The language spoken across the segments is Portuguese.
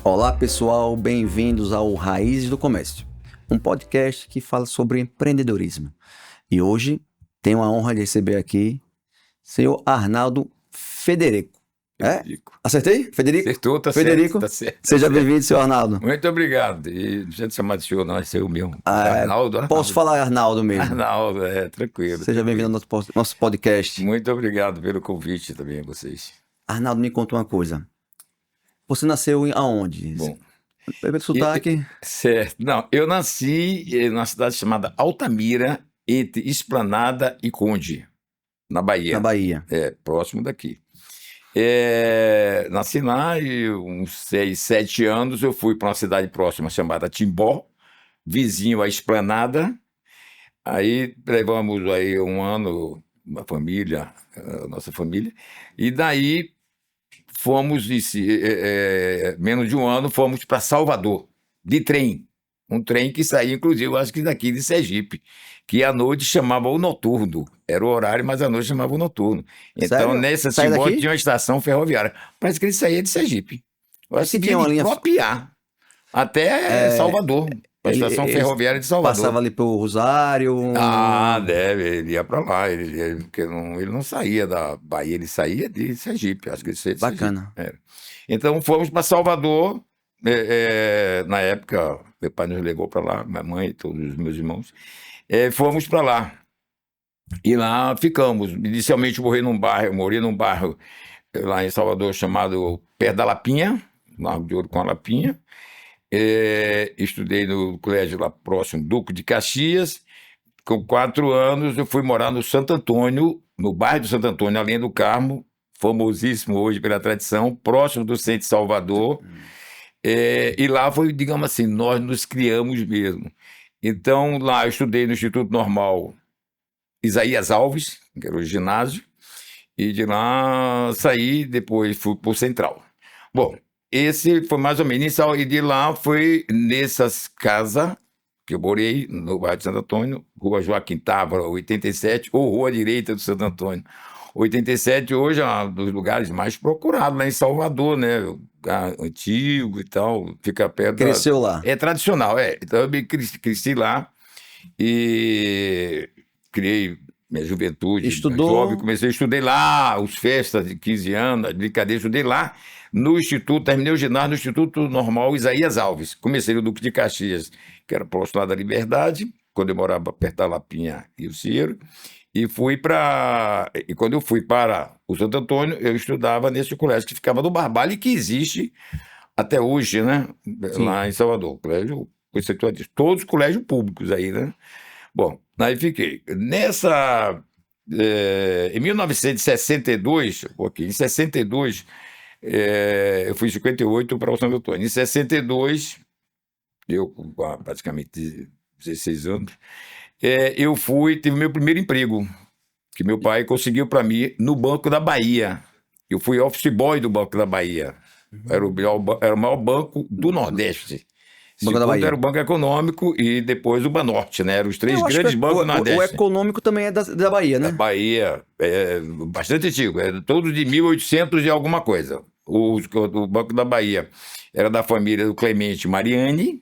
Olá pessoal, bem-vindos ao Raízes do Comércio, um podcast que fala sobre empreendedorismo. E hoje tenho a honra de receber aqui o senhor Arnaldo Federico. Federico. Acertei? Federico? Acertou, tá Federico. certo, tá certo. Seja bem-vindo, senhor Arnaldo. Muito obrigado. E não precisa chamar de senhor, não, é seu mesmo. Arnaldo. Posso falar Arnaldo mesmo? Arnaldo, tranquilo. Seja bem-vindo ao nosso podcast. Muito obrigado pelo convite também a vocês. Arnaldo, me conta uma coisa. Você nasceu aonde? Bom. Pelo sotaque. Certo. Não, eu nasci numa cidade chamada Altamira, entre Esplanada e Conde, na Bahia. Na Bahia. Próximo daqui. Nasci lá e uns 6, 7 anos eu fui para uma cidade próxima chamada Timbó, vizinho à Esplanada. Aí levamos aí um ano, a nossa família, e daí fomos, menos de um ano, fomos para Salvador, de trem. Um trem que saía, inclusive, eu acho que daqui de Sergipe, que à noite chamava o noturno. Era o horário, mas à noite chamava o noturno. Então, Sério? nessa Sai Timbó daqui? tinha uma estação ferroviária. Parece que ele saía de Sergipe. Eu acho que tinha uma linha Propiá, até Salvador. A estação ferroviária de Salvador. Passava ali pro Rosário. Deve, ele ia para lá, porque ele não saía da Bahia, ele saía de Sergipe, acho que ele saía de Bacana. Sergipe. Então fomos para Salvador, na época, meu pai nos levou para lá, minha mãe e todos os meus irmãos, fomos para lá, e lá ficamos. Inicialmente morei num bairro lá em Salvador chamado perto da Lapinha, Largo de Ouro com a Lapinha. Estudei no colégio lá próximo, Duque de Caxias. Com 4 anos eu fui morar no Santo Antônio, no bairro do Santo Antônio, além do Carmo, famosíssimo hoje pela tradição, próximo do centro de Salvador. E lá foi, digamos assim, nós nos criamos mesmo. Então lá eu estudei no Instituto Normal Isaías Alves, que era o ginásio, e de lá saí, depois fui para o Central. Bom, esse foi mais ou menos, e de lá foi nessas casas que eu morei, no bairro de Santo Antônio, Rua Joaquim Távora, 87, ou Rua Direita do Santo Antônio. 87 hoje é um dos lugares mais procurados lá em Salvador, né? Lugar antigo e tal, fica perto. Cresceu lá. É tradicional, Então eu cresci lá e criei minha juventude. Estudou? Jovem, estudei lá, as festas de 15 anos, as brincadeiras, estudei lá no Instituto, terminei o ginásio no Instituto Normal Isaías Alves. Comecei no Duque de Caxias, que era próximo lá da Liberdade, quando eu morava perto da Lapinha e o Ciro, e quando eu fui para o Santo Antônio, eu estudava nesse colégio que ficava no Barbalho e que existe até hoje, né? Sim. Lá em Salvador, colégio conceituadíssimo. Todos os colégios públicos aí, né? Bom, aí fiquei. Em 1962, em 62, eu fui em 58 para o Santo Antônio. Em 62, eu com praticamente 16 anos, eu tive meu primeiro emprego, que meu pai conseguiu para mim no Banco da Bahia. Eu fui office boy do Banco da Bahia. Era o maior banco do Nordeste. Banco da Bahia. Era o Banco Econômico e depois o Banorte, né? Eram os 3 grandes bancos do Nordeste. O Econômico também é da Bahia, né? Da Bahia, bastante antigo, todos de 1800 e alguma coisa. O Banco da Bahia era da família do Clemente Mariani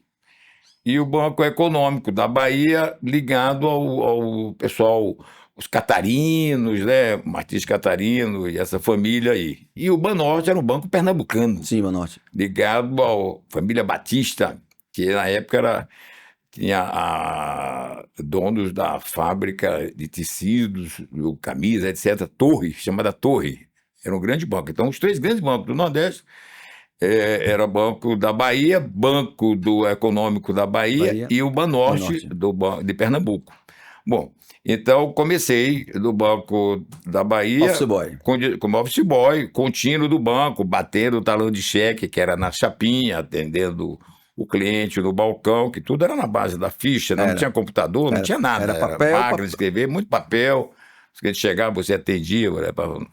e o Banco Econômico da Bahia ligado ao pessoal, os catarinos, né? Martins Catarino e essa família aí. E o Banorte era um banco pernambucano. Sim, Banorte. Ligado à família Batista, que na época tinha donos da fábrica de tecidos, camisa, etc. Chamada Torre. Era um grande banco. Então, os 3 grandes bancos do Nordeste era Banco da Bahia, Banco do Econômico da Bahia e o Banorte de Pernambuco. Bom, então comecei no Banco da Bahia Office boy. Como office boy, contínuo do banco, batendo o talão de cheque, que era na chapinha, atendendo o cliente no balcão, que tudo era na base da ficha, não tinha computador, não tinha nada. Era papel. Máquina de escrever, muito papel. Se a gente chegava, você atendia, levava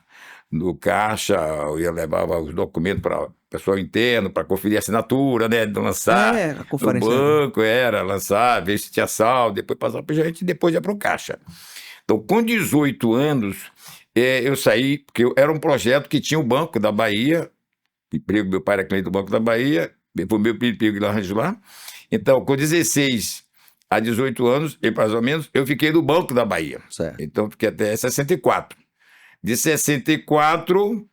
no caixa, eu levava os documentos para o pessoal interno, para conferir a assinatura, né? Lançar a conferência. no banco, lançar, ver se tinha saldo, depois passar para a gente e depois ia para o caixa. Então, com 18 anos, eu saí, porque era um projeto que tinha o Banco da Bahia, emprego, meu pai era cliente do Banco da Bahia, Foi meu pego laranja lá. Então, com 16 a 18 anos, e mais ou menos, eu fiquei no Banco da Bahia. Certo. Então, fiquei até 64. De 64,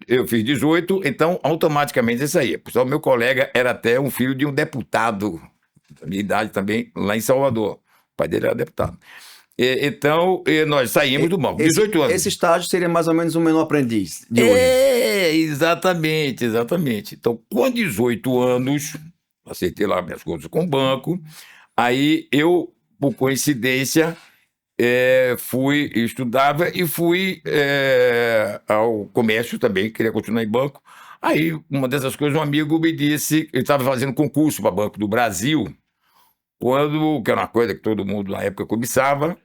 eu fiz 18, então, automaticamente eu saía. Pessoal, meu colega era até um filho de um deputado, da minha idade também, lá em Salvador. O pai dele era deputado. Então, nós saímos do banco, 18 anos. Esse estágio seria mais ou menos um menor aprendiz de hoje. Exatamente, exatamente. Então, com 18 anos, acertei lá minhas coisas com o banco, aí eu, por coincidência, estudava e fui ao comércio também, queria continuar em banco. Aí, uma dessas coisas, um amigo me disse, ele estava fazendo concurso para Banco do Brasil, que era uma coisa que todo mundo na época cobiçava,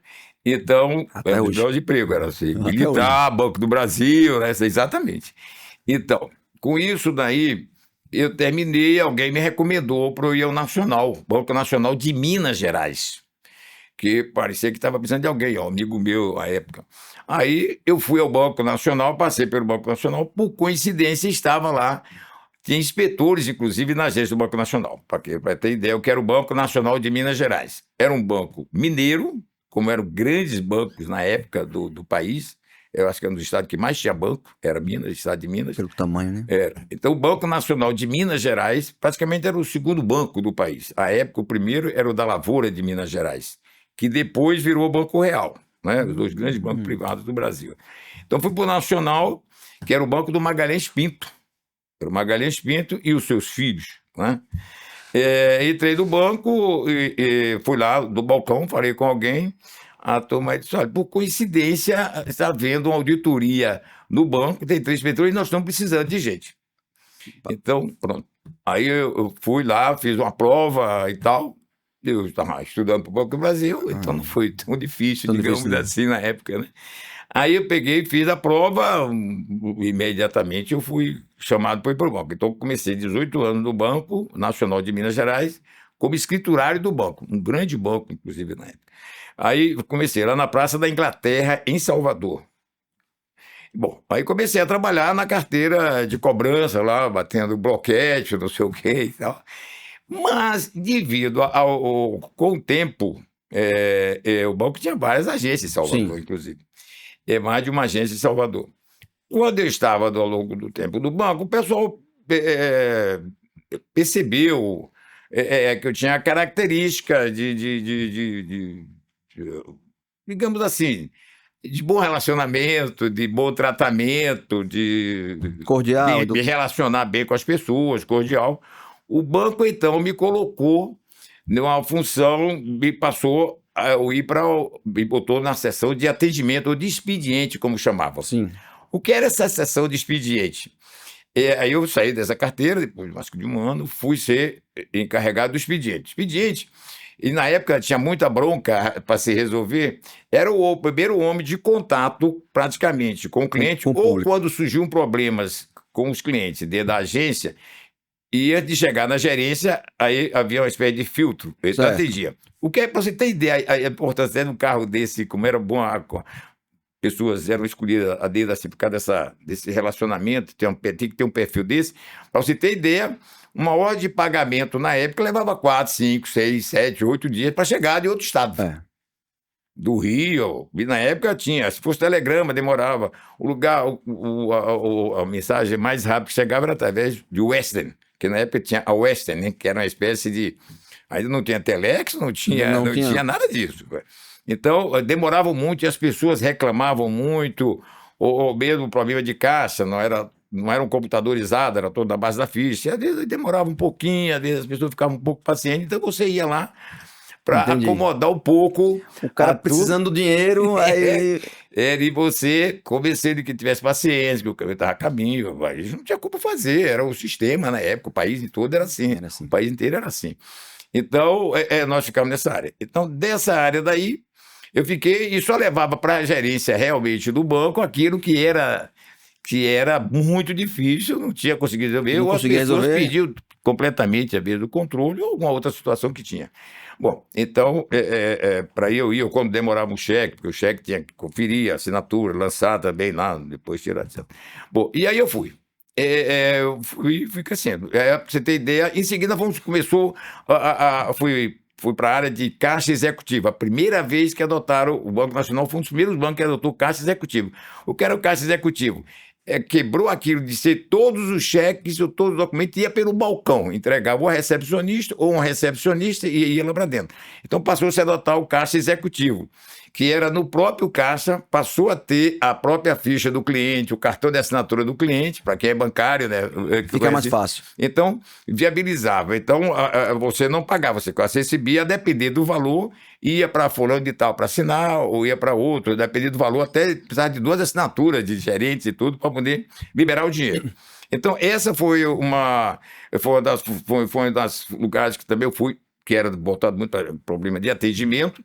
então, Até era hoje. de emprego, era assim, Até militar, Banco do Brasil, né, exatamente. Então, com isso daí, eu terminei, alguém me recomendou para eu ir ao Nacional, Banco Nacional de Minas Gerais, que parecia que estava precisando de alguém, um amigo meu à época. Aí eu fui ao Banco Nacional, passei pelo Banco Nacional, por coincidência estava lá, tinha inspetores, inclusive, na agência do Banco Nacional, para ter ideia, eu quero o Banco Nacional de Minas Gerais. Era um banco mineiro, como eram grandes bancos na época do país, eu acho que era um dos estados que mais tinha banco, era Minas, estado de Minas. Pelo tamanho, né? Era. Então, o Banco Nacional de Minas Gerais praticamente era o segundo banco do país. À época, o primeiro era o da Lavoura de Minas Gerais, que depois virou o Banco Real, né? Os dois grandes bancos privados do Brasil. Então, fui para o Nacional, que era o banco do Magalhães Pinto. Era o Magalhães Pinto e os seus filhos, né? Entrei no banco, fui lá do balcão, falei com alguém, a turma disse, olha, por coincidência, está havendo uma auditoria no banco, tem 3 inspetores e nós estamos precisando de gente. Então, pronto. Aí eu fui lá, fiz uma prova e tal, eu estava estudando para o Banco do Brasil, então não foi tão difícil, digamos assim, na época, né? Aí eu peguei, fiz a prova, imediatamente eu fui chamado para ir para o banco. Então eu comecei 18 anos no Banco Nacional de Minas Gerais, como escriturário do banco, um grande banco, inclusive, na época. Aí eu comecei lá na Praça da Inglaterra, em Salvador. Bom, aí comecei a trabalhar na carteira de cobrança lá, batendo bloquete, não sei o quê e tal. Mas, devido com o tempo, o banco tinha várias agências em Salvador, Sim. inclusive. Mais de uma agência em Salvador. Quando eu estava ao longo do tempo no banco, o pessoal percebeu que eu tinha a característica digamos assim, de bom relacionamento, de bom tratamento, Cordial. me relacionar bem com as pessoas, cordial. O banco, então, me colocou numa função, me passou me botou na seção de atendimento ou de expediente, como chamavam. Sim. O que era essa seção de expediente? Aí eu saí dessa carteira, depois acho que de um ano, fui ser encarregado do expediente. Expediente, e na época tinha muita bronca para se resolver, era o primeiro homem de contato, praticamente, com o cliente, Com o ou público. quando surgiam problemas com os clientes dentro da agência, e antes de chegar na gerência, aí havia uma espécie de filtro, eu Certo. atendia. O que é para você ter ideia, a importância de um carro desse, como era bom, pessoas eram escolhidas a dedo assim por causa desse relacionamento, tem que ter um perfil desse. Para você ter ideia, uma hora de pagamento na época levava 4, 5, 6, 7, 8 dias para chegar de outro estado. Do Rio, e na época tinha, se fosse telegrama, demorava. O lugar, a mensagem mais rápida que chegava era através de Western, que na época tinha a Western, né, que era uma espécie de... Ainda não tinha telex, não tinha nada disso. Então, demoravam muito e as pessoas reclamavam muito, ou mesmo problema de caixa, não eram computadorizados, era todo na base da ficha. E, às vezes demorava um pouquinho, às vezes as pessoas ficavam um pouco pacientes, então você ia lá para acomodar um pouco. O cara precisando do dinheiro, aí... E você convencendo que tivesse paciência, que o caminho estava a caminho, aí não tinha como fazer, era o sistema na época, o país todo era assim. O país inteiro era assim. Então, nós ficamos nessa área. Então, dessa área daí, eu fiquei e só levava para a gerência realmente do banco aquilo que era muito difícil, não tinha conseguido resolver, ou as pessoas perdiam completamente a vez do controle ou alguma outra situação que tinha. Bom, então, para eu quando demorava um cheque, porque o cheque tinha que conferir a assinatura, lançar também lá, depois tirar, etc. Bom, e aí eu fui. eu fui crescendo. Pra você ter ideia, em seguida começou, fui para a área de caixa executiva. A primeira vez que adotaram, o Banco Nacional foi um dos primeiros bancos que adotou caixa executivo. O que era o caixa executivo? Quebrou aquilo de ser todos os cheques ou todos os documentos, ia pelo balcão, entregava ou a recepcionista ou um recepcionista e ia lá para dentro. Então passou-se a adotar o caixa executivo, que era no próprio caixa, passou a ter a própria ficha do cliente, o cartão de assinatura do cliente, para quem é bancário, né? Fica mais fácil. Então, viabilizava. Então, você não pagava, você recebia a depender do valor, ia para fulano de tal para assinar, ou ia para outro, dependendo do valor, até precisar de 2 assinaturas de gerentes e tudo, para poder liberar o dinheiro. Então, essa foi um das lugares que também eu fui, que era voltado muito para problema de atendimento,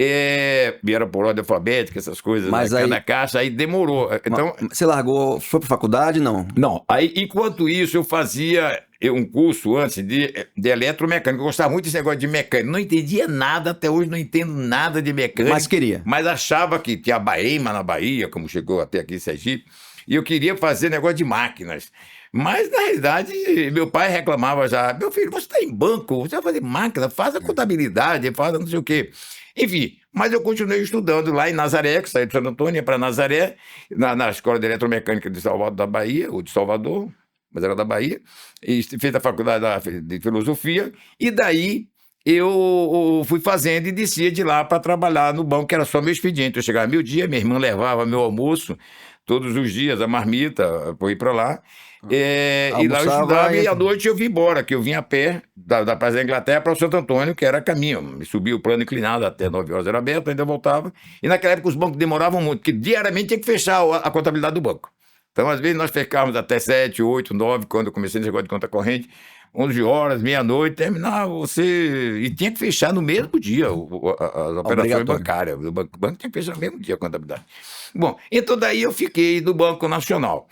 e era por ordem alfabética, essas coisas, Mas né? aí- Cada caixa, aí demorou. Então, Você largou, foi pra faculdade? Não. não, aí enquanto isso eu fazia um curso antes de eletromecânica, eu gostava muito desse negócio de mecânica, não entendia nada, até hoje não entendo nada de mecânica. Mas queria. Mas achava que tinha a Baema na Bahia, como chegou até aqui em Sergipe, e eu queria fazer negócio de máquinas. Mas, na realidade, meu pai reclamava já, meu filho, você está em banco, você vai fazer máquina, faz a contabilidade, faz não sei o quê. Enfim, mas eu continuei estudando lá em Nazaré, que saí de Santo Antônio para Nazaré, na Escola de Eletromecânica de Salvador, da Bahia, ou de Salvador, mas era da Bahia, e fiz a faculdade de filosofia, e daí eu fui fazendo e descia de lá para trabalhar no banco, que era só meu expediente. Eu chegava meio-dia, minha irmã levava meu almoço todos os dias, a marmita, para ir para lá. E lá eu Almoçava estudava e- e à noite eu vim embora, que eu vim a pé da Praça da Inglaterra para o Santo Antônio, que era caminho. Me subia o plano inclinado até 9 horas, era aberto, ainda voltava. E naquela época os bancos demoravam muito, porque diariamente tinha que fechar a contabilidade do banco. Então, às vezes, nós ficávamos até 7, 8, 9, quando eu comecei nesse negócio de conta corrente, 11 horas, meia-noite, terminava você... E tinha que fechar no mesmo dia as operações Obrigatório. bancárias. O banco tinha que fechar no mesmo dia a contabilidade. Bom, então daí eu fiquei no Banco Nacional.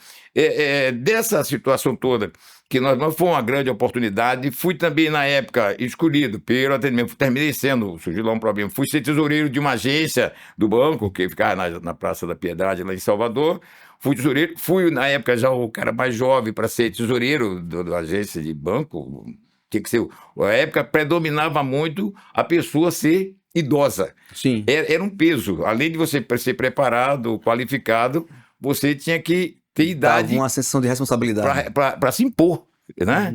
Dessa situação toda, que foi uma grande oportunidade, fui também, na época, escolhido pelo atendimento, terminei sendo, surgiu lá um problema, fui ser tesoureiro de uma agência do banco, que ficava na Praça da Piedade, lá em Salvador. Fui tesoureiro, fui na época já o cara mais jovem para ser tesoureiro da agência de banco. Tinha que ser. Na época predominava muito a pessoa ser idosa. Sim. Era um peso. Além de você ser preparado, qualificado, você tinha que ter idade Tava uma sensação de responsabilidade. para se impor, né?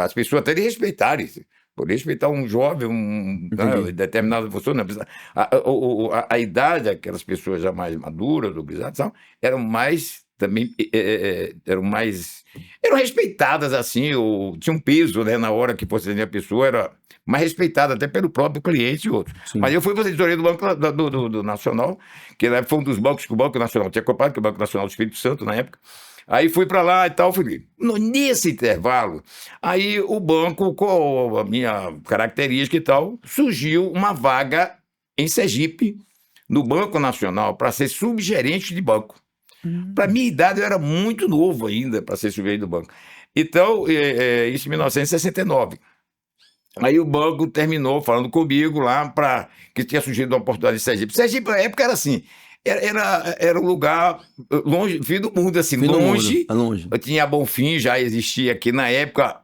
As pessoas até de respeitarem. Poder respeitar um jovem, Entendi. determinada pessoa, não precisa. A idade, aquelas pessoas já mais maduras, obrigadas, eram mais também eram respeitadas assim, ou tinha um peso, né, na hora que fosse atender a pessoa, era mais respeitada até pelo próprio cliente e outros. Sim. Mas eu fui fazer tesouraria do Banco do Nacional, que na época foi um dos bancos que o Banco Nacional tinha comprado, que é o Banco Nacional do Espírito Santo na época. Aí fui para lá e tal, fui. Nesse intervalo, aí o banco, com a minha característica e tal, surgiu uma vaga em Sergipe, no Banco Nacional, para ser subgerente de banco. Para minha idade, eu era muito novo ainda para ser subgerente do banco. Então, isso em 1969. Aí o banco terminou falando comigo lá para que tinha surgido uma oportunidade em Sergipe. Sergipe, na época, era assim. Era um lugar longe, fim do mundo, assim, Fim do longe. mundo, é longe. Tinha Bonfim, já existia aqui. Na época,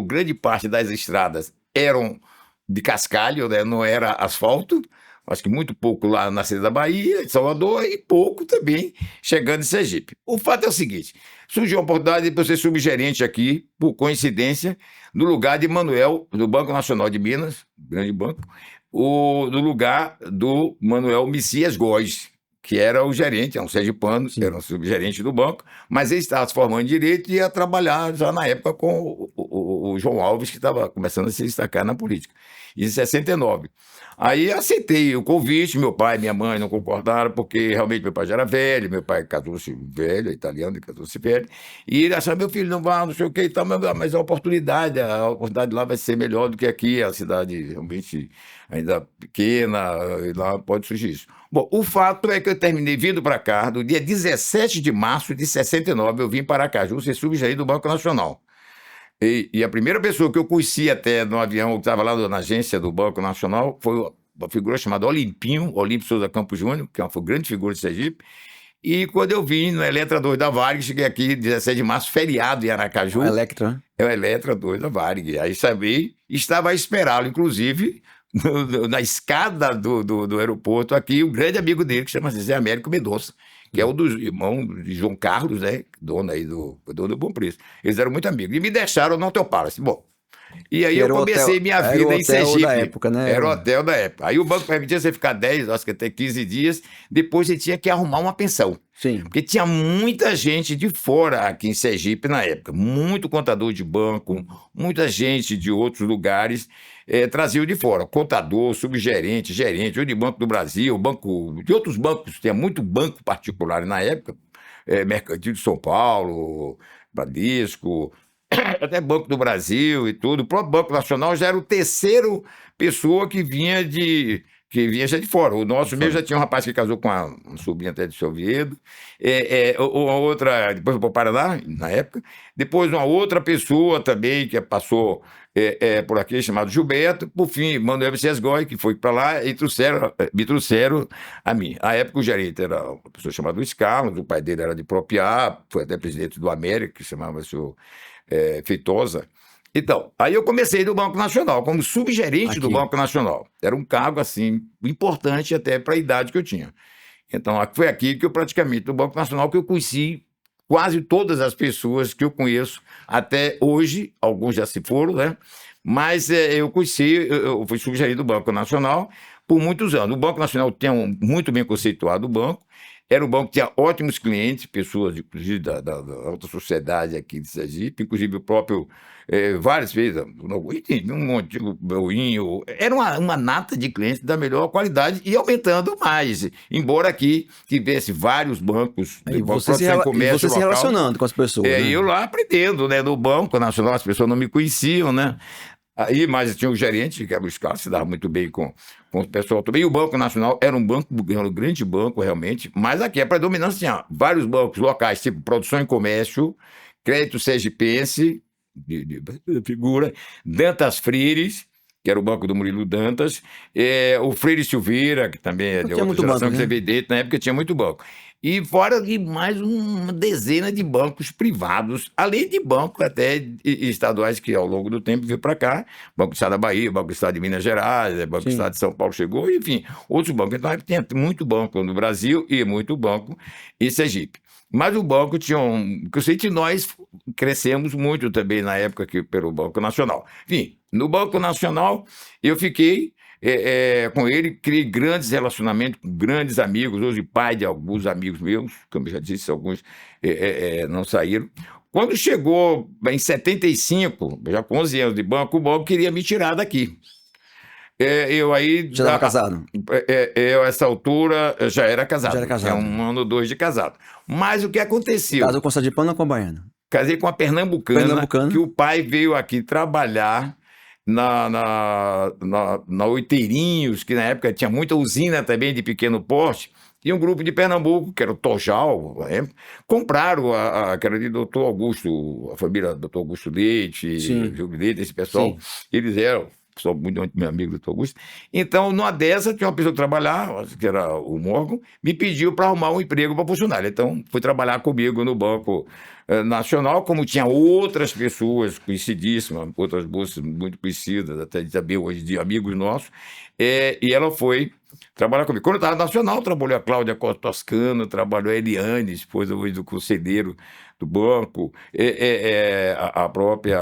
grande parte das estradas eram de cascalho, né? Não era asfalto. Acho que muito pouco lá na cidade da Bahia, em Salvador, e pouco também chegando em Sergipe. O fato é o seguinte: surgiu a oportunidade de eu ser subgerente aqui, por coincidência, no lugar de Manuel, do Banco Nacional de Minas, grande banco, no lugar do Manuel Messias Góes, que era o gerente, é um sergipano, era um subgerente do banco, mas ele estava se formando em Direito e ia trabalhar já na época com o João Alves, que estava começando a se destacar na política, em 69. Aí aceitei o convite, meu pai e minha mãe não concordaram, porque realmente meu pai já era velho, meu pai casou-se velho, é italiano, casou-se velho, e ele achava, meu filho, não vai, não sei o que e tal, mas a oportunidade lá vai ser melhor do que aqui, a cidade realmente ainda pequena, e lá pode surgir isso. Bom, o fato é que eu terminei vindo para cá, no dia 17 de março de 69, eu vim para Aracaju ser subgerente do Banco Nacional. E a primeira pessoa que eu conheci até no avião, que estava lá na agência do Banco Nacional, foi uma figura chamada Olímpio Souza Campos Júnior, que é uma grande figura de Sergipe, E quando eu vim no Eletra 2 da Varig, cheguei aqui 17 de março, feriado em Aracaju. O Electra, né? É o Eletra 2 da Varig. Aí sabia, estava a esperá-lo, inclusive, na escada do aeroporto aqui, um grande amigo dele, que chama-se Zé Américo Mendonça, que é um dos irmãos de João Carlos, né? Dono aí dono do Bom Preço. Eles eram muito amigos. E me deixaram no Hotel Palace. Bom, e aí eu comecei minha vida em Sergipe. Da época, né? Era o hotel da época. Aí o banco permitia você ficar 10, acho que até 15 dias, depois você tinha que arrumar uma pensão. Sim. Porque tinha muita gente de fora aqui em Sergipe na época, muito contador de banco, muita gente de outros lugares traziam de fora, contador, subgerente, gerente, ou de Banco do Brasil, banco de outros bancos, tinha muito banco particular na época, Mercantil de São Paulo, Bradesco, até Banco do Brasil e tudo. O próprio Banco Nacional já era o terceiro pessoa que vinha já de fora. O nosso mesmo já tinha um rapaz que casou com uma sobrinha até de seu Oviedo, uma outra, depois foi para o Paraná, na época, depois uma outra pessoa também que passou por aqui, chamado Gilberto, por fim, Manuel Messias Goy, que foi para lá, e me trouxeram a mim. À época o gerente era uma pessoa chamada Luiz Carlos, o pai dele era de Propiá, foi até presidente do América, que chamava-se o Feitosa. Então, aí eu comecei no Banco Nacional, como subgerente do Banco Nacional. Era um cargo, assim, importante até para a idade que eu tinha. Então, foi aqui que eu praticamente, no Banco Nacional, que eu conheci quase todas as pessoas que eu conheço até hoje, alguns já se foram, né? Mas eu fui subgerente do Banco Nacional por muitos anos. O Banco Nacional tem muito bem conceituado o banco. Era um banco que tinha ótimos clientes, pessoas, inclusive, da alta sociedade aqui de Sergipe, inclusive o próprio, várias vezes, um monte, o Beuinho, era uma nata de clientes da melhor qualidade e aumentando mais, embora aqui tivesse vários bancos, E você se relacionando com as pessoas. Né? E eu lá aprendendo, né, no Banco Nacional, as pessoas não me conheciam, né? Aí, mas tinha o gerente, que era o Luiz Carlos, se dava muito bem com o pessoal também. E o Banco Nacional era um grande banco, realmente. Mas aqui a predominância tinha vários bancos locais, tipo Produção e Comércio, Crédito Sergipense, de figura, Dantas Freires, que era o banco do Murilo Dantas, o Freire Silveira, que também é de outra geração, que você vê dentro, na época tinha muito banco. E fora de mais uma dezena de bancos privados, além de bancos até estaduais que ao longo do tempo veio para cá, Banco do Estado da Bahia, Banco do Estado de Minas Gerais, Banco do Estado de São Paulo chegou, enfim, outros bancos. Então tinha muito banco no Brasil e muito banco em Sergipe. Mas o banco tinha que eu sei que nós crescemos muito também na época aqui pelo Banco Nacional. Enfim, no Banco Nacional eu fiquei com ele, criei grandes relacionamentos com grandes amigos, hoje pai de alguns amigos meus, como eu já disse, alguns não saíram. Quando chegou em 75, já com 11 anos de banco, o banco queria me tirar daqui. Eu aí... Já estava casado? Eu, a essa altura, já era casado. Já era casado. Tinha 1 ano ou 2 de casado. Mas o que aconteceu? Casou com a sergipana ou com a baiana? Casei com a pernambucana, que o pai veio aqui trabalhar na Oiteirinhos, que na época tinha muita usina também de pequeno porte, e um grupo de Pernambuco, que era o Tojal, compraram que era de doutor Augusto, a família doutor Augusto Leite, Gil Leite, esse pessoal, eles eram pessoal muito meu amigo doutor Augusto. Então, numa dessa, tinha uma pessoa que trabalhava, que era o Morgan, me pediu para arrumar um emprego para funcionário. Então, fui trabalhar comigo no Banco Nacional, como tinha outras pessoas conhecidíssimas, outras bolsas muito conhecidas, até também hoje de amigos nossos, e ela foi trabalhar comigo. Quando eu estava nacional, trabalhou a Cláudia Costa Toscano, trabalhou a Eliane, esposa hoje do conselheiro do banco, a própria...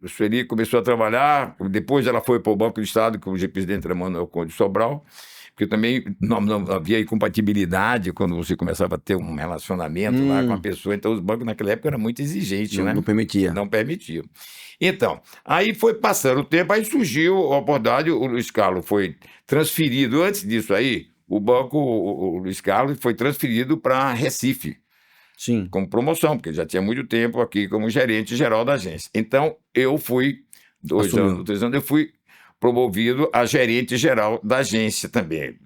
Sueli começou a trabalhar, depois ela foi para o Banco do Estado, com o presidente Manuel Conde Sobral, porque também não havia incompatibilidade quando você começava a ter um relacionamento lá com a pessoa, então os bancos naquela época eram muito exigentes, né? Não permitia. Não permitia. Então, aí foi passando o tempo, aí surgiu a oportunidade, o Luiz Carlos foi transferido, antes disso aí, o Luiz Carlos foi transferido para Recife. Sim. Como promoção, porque ele já tinha muito tempo aqui como gerente geral da agência. Então, eu fui, 3 anos, eu fui promovido a gerente geral da agência também,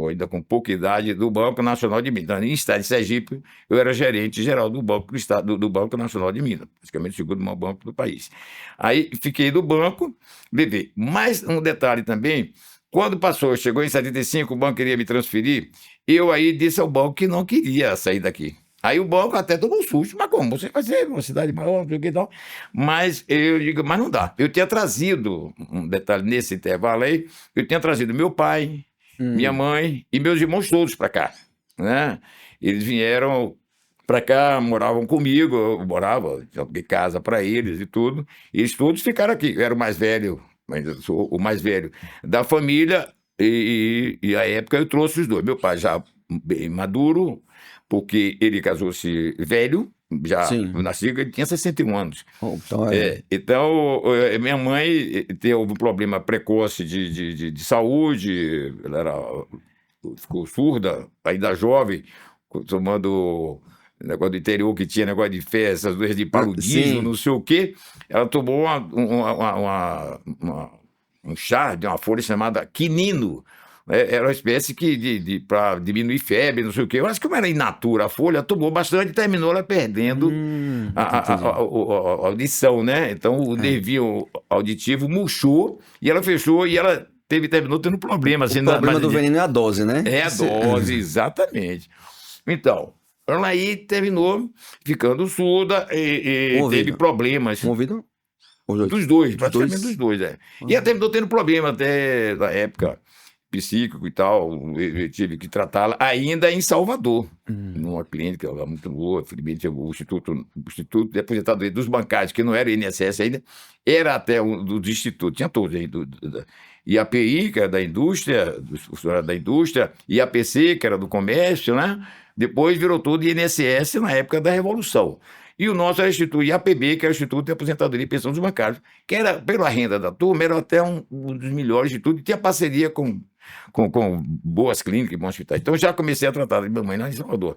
ainda com pouca idade, do Banco Nacional de Minas. Em estado de Sergipe, eu era gerente geral do Banco do Estado, do Banco Nacional de Minas, praticamente o segundo maior banco do país. Aí, fiquei do banco, levei. Mas um detalhe também, Quando chegou em 75, o banco queria me transferir, eu aí disse ao banco que não queria sair daqui. Aí o banco até tomou um susto, mas como? Você vai ser uma cidade maior, não sei o que e tal. Mas eu digo, mas não dá. Eu tinha trazido, um detalhe nesse intervalo aí, eu tinha trazido meu pai, minha mãe e meus irmãos todos para cá, né? Eles vieram para cá, moravam comigo, eu morava, de casa para eles e tudo. E eles todos ficaram aqui. Eu era o mais velho, ainda sou o mais velho da família, e à época eu trouxe os dois. Meu pai já bem maduro, porque ele casou-se velho, já Sim. nasci, ele tinha 61 anos. Então, Então, minha mãe teve um problema precoce de saúde, ela ficou surda, ainda jovem, tomando negócio do interior que tinha negócio de fé, essas doenças de paludismo, Sim. não sei o quê. Ela tomou um chá de uma folha chamada quinino. Era uma espécie para diminuir febre, não sei o quê. Eu acho que como era in natura a folha, tomou bastante e terminou ela perdendo a audição, né? Então o nervinho auditivo murchou e ela fechou e ela terminou tendo problema. Assim, O problema do veneno é a dose, né? É a dose, exatamente. Então, ela aí terminou ficando surda e teve problemas. Um ouvido? Dos dois, praticamente dos dois, E ela terminou tendo problema até na época psíquico e tal, eu tive que tratá-la ainda em Salvador, numa clínica muito boa, felizmente o Instituto de Aposentadoria dos Bancários, que não era INSS ainda, era até um dos institutos, tinha todos aí, IAPI, que era da indústria, dos funcionários da indústria, IAPC, que era do comércio, né? Depois virou tudo INSS na época da Revolução. E o nosso era o Instituto IAPB, que era o Instituto de Aposentadoria e Pensão dos Bancários, que era, pela renda da turma, era até um dos melhores de tudo, e tinha parceria com boas clínicas e bons hospitais. Então, já comecei a tratar de minha mãe lá em Salvador.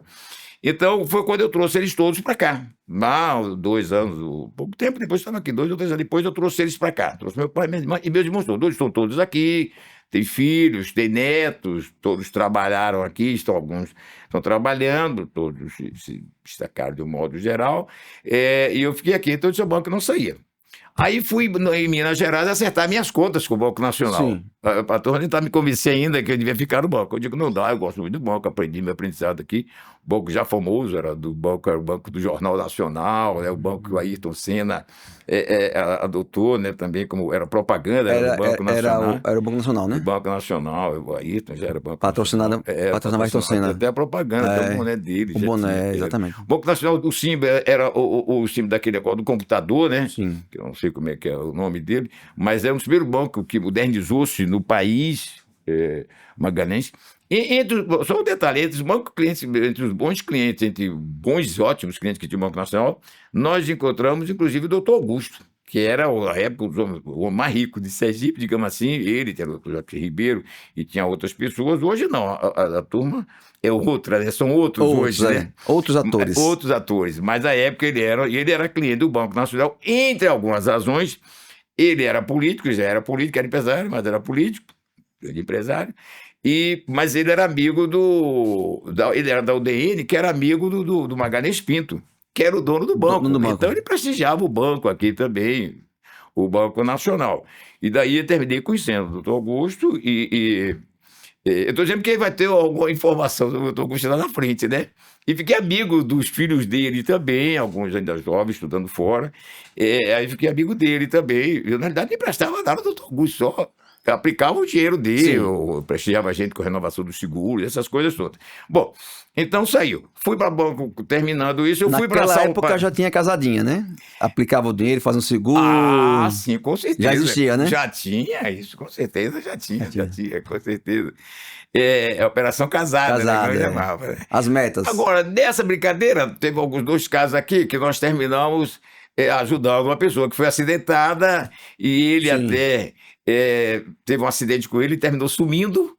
Então, foi quando eu trouxe eles todos para cá. Há 2 anos, pouco tempo depois, estavam aqui, 2 ou 3 anos depois, eu trouxe eles para cá. Trouxe meu pai, minha irmã e meus irmãos todos. Estão todos aqui, têm filhos, têm netos, todos trabalharam aqui, alguns estão trabalhando, todos se destacaram de um modo geral. E eu fiquei aqui, então o seu banco não saía. Aí fui em Minas Gerais acertar minhas contas com o Banco Nacional. A patrona tentar me convencer ainda que eu devia ficar no banco. Eu digo, não dá, eu gosto muito do banco, aprendi meu aprendizado aqui. O banco já famoso, era o banco do Jornal Nacional, né? O banco que o Ayrton Senna adotou, né? Também como era propaganda, era o Banco Nacional. Era o Banco Nacional, né? O Banco Nacional, o Ayrton já era Banco patrocinava Ayrton Senna. Até a propaganda, até o boné dele. O boné, exatamente. O Banco Nacional, o símbolo era o símbolo daquele negócio do computador, né? Sim. Que eu não sei como é que é o nome dele, mas é um dos primeiros bancos que modernizou-se no país maganense. Só um detalhe, entre os bancos clientes, entre os bons clientes, entre bons e ótimos clientes que tinha o Banco Nacional, nós encontramos, inclusive, o doutor Augusto, que era, na época, o homem mais rico de Sergipe, digamos assim, ele, tinha o doutor Joaquim Ribeiro, e tinha outras pessoas. Hoje não, a turma é outra, né? São outros hoje, né? Outros atores. Outros atores, mas na época ele era cliente do Banco Nacional, entre algumas razões. Ele era político, já era político, era empresário, mas era político, grande empresário. Mas ele era amigo ele era da UDN, que era amigo do Magalhães Pinto, que era o dono do banco. Então ele prestigiava o banco aqui também, o Banco Nacional. E daí eu terminei conhecendo o doutor Augusto eu estou dizendo que ele vai ter alguma informação do doutor Augusto lá na frente, né? E fiquei amigo dos filhos dele também, alguns ainda jovens, estudando fora. Aí fiquei amigo dele também. Eu, na realidade, não emprestava nada ao doutor Augusto, só aplicava o dinheiro dele, eu prestigiava a gente com a renovação do seguro, essas coisas todas. Bom, então saiu. Fui para o banco, terminando isso, fui para Naquela época já tinha casadinha, né? Aplicava o dinheiro, fazia um seguro. Ah, sim, com certeza. Já existia, né? Já tinha isso, com certeza já tinha, com certeza. A Operação Casada, né? Que eu chamava, né? As metas. Agora, nessa brincadeira, teve alguns 2 casos aqui que nós terminamos ajudando uma pessoa que foi acidentada e ele até teve um acidente com ele e terminou sumindo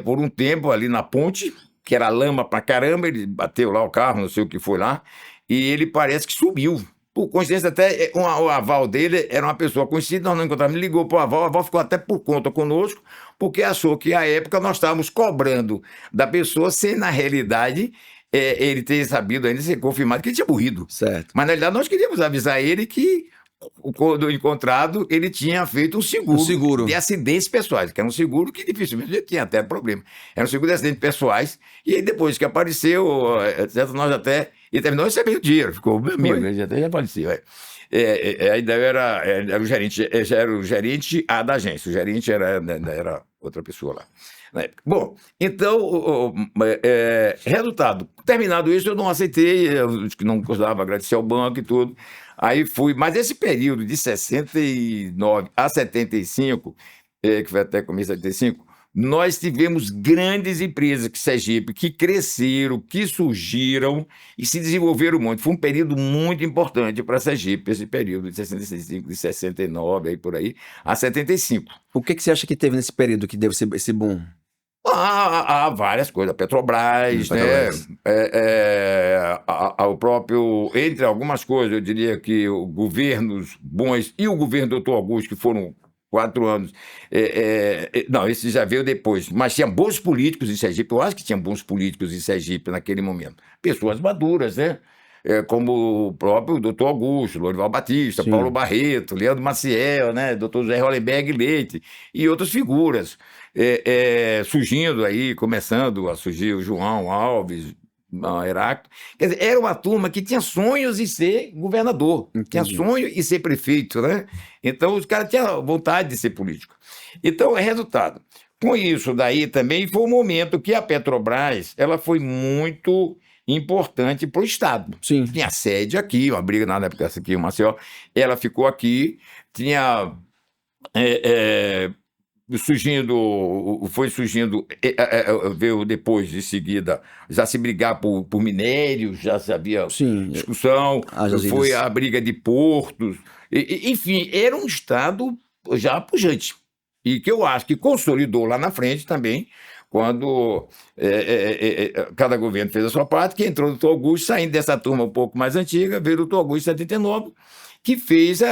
por um tempo ali na ponte, que era lama pra caramba, ele bateu lá o carro, não sei o que foi lá, e ele parece que sumiu. Por coincidência, até o aval dele era uma pessoa conhecida, nós não encontramos, ele ligou para o aval ficou até por conta conosco, porque achou que à época nós estávamos cobrando da pessoa, sem na realidade ele ter sabido ainda, ser confirmado que ele tinha morrido. Certo. Mas na realidade nós queríamos avisar ele que quando encontrado, ele tinha feito um seguro de acidentes pessoais, que era um seguro que dificilmente ele tinha até problema. Era um seguro de acidentes pessoais, e aí depois que apareceu, etc., nós até... E terminou recebendo o dinheiro, ficou meu amigo, ele até já apareceu. A ideia era o gerente, era o gerente da agência, o gerente era outra pessoa lá. Na época. Bom, então, resultado, terminado isso, eu não aceitei, eu não gostava, agradecer ao banco e tudo. Aí fui, mas esse período de 69 a 75, que foi até começo de 75, nós tivemos grandes empresas que Sergipe, que cresceram, que surgiram e se desenvolveram muito. Foi um período muito importante para Sergipe, esse período de 65, de 69, aí por aí, a 75. O que você acha que teve nesse período que deu esse boom? Há várias coisas, a Petrobras, né? O próprio, entre algumas coisas, eu diria que governos bons e o governo do Dr. Augusto, que foram 4 anos, não, esse já veio depois, mas tinha bons políticos em Sergipe, eu acho que tinha bons políticos em Sergipe naquele momento, pessoas maduras, né? Como o próprio Dr. Augusto, Lorival Batista, Sim. Paulo Barreto, Leandro Maciel, né? Dr. José Hollenberg Leite e outras figuras surgindo aí, começando a surgir o João Alves, Heráclito. Quer dizer, era uma turma que tinha sonhos em ser governador, tinha sonho em ser prefeito, né? Então os caras tinham vontade de ser político. Então, resultado. Com isso daí também foi um momento que a Petrobras ela foi muito importante para o Estado. Sim. Tinha sede aqui, uma briga na época aqui em Maceió, ela ficou aqui, tinha foi surgindo, veio depois, de seguida, já se brigar por minérios, já havia discussão, foi a briga de portos, enfim, era um Estado já pujante, e que eu acho que consolidou lá na frente também, quando cada governo fez a sua parte, que entrou o Dr. Augusto, saindo dessa turma um pouco mais antiga, veio o Dr. Augusto em 79, que fez que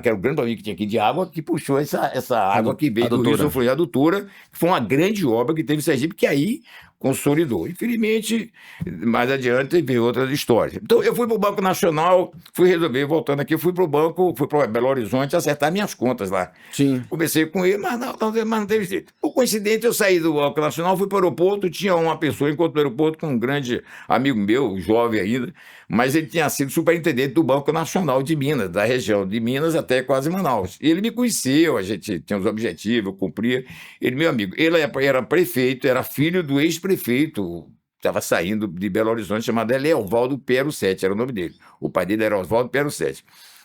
era o grande amigo que tinha aqui de água, que puxou essa água que veio do Rio São Francisco, a adutora, que foi uma grande obra que teve em Sergipe, que aí consolidou. Infelizmente, mais adiante, veio outras histórias. Então, eu fui para o Banco Nacional, fui resolver, voltando aqui, fui para Belo Horizonte acertar minhas contas lá. Sim. Comecei com ele, mas não teve jeito. Por coincidência, eu saí do Banco Nacional, fui para o aeroporto, tinha uma pessoa, encontrei no aeroporto com um grande amigo meu, jovem ainda, mas ele tinha sido superintendente do Banco Nacional de Minas, da região de Minas até quase Manaus. E ele me conheceu, a gente tinha os objetivos, eu cumpria. Ele, meu amigo, ele era prefeito, era filho do ex-prefeito, estava saindo de Belo Horizonte, chamado Eleovaldo Pero Sete, era o nome dele. O pai dele era Oswaldo Pero Sete.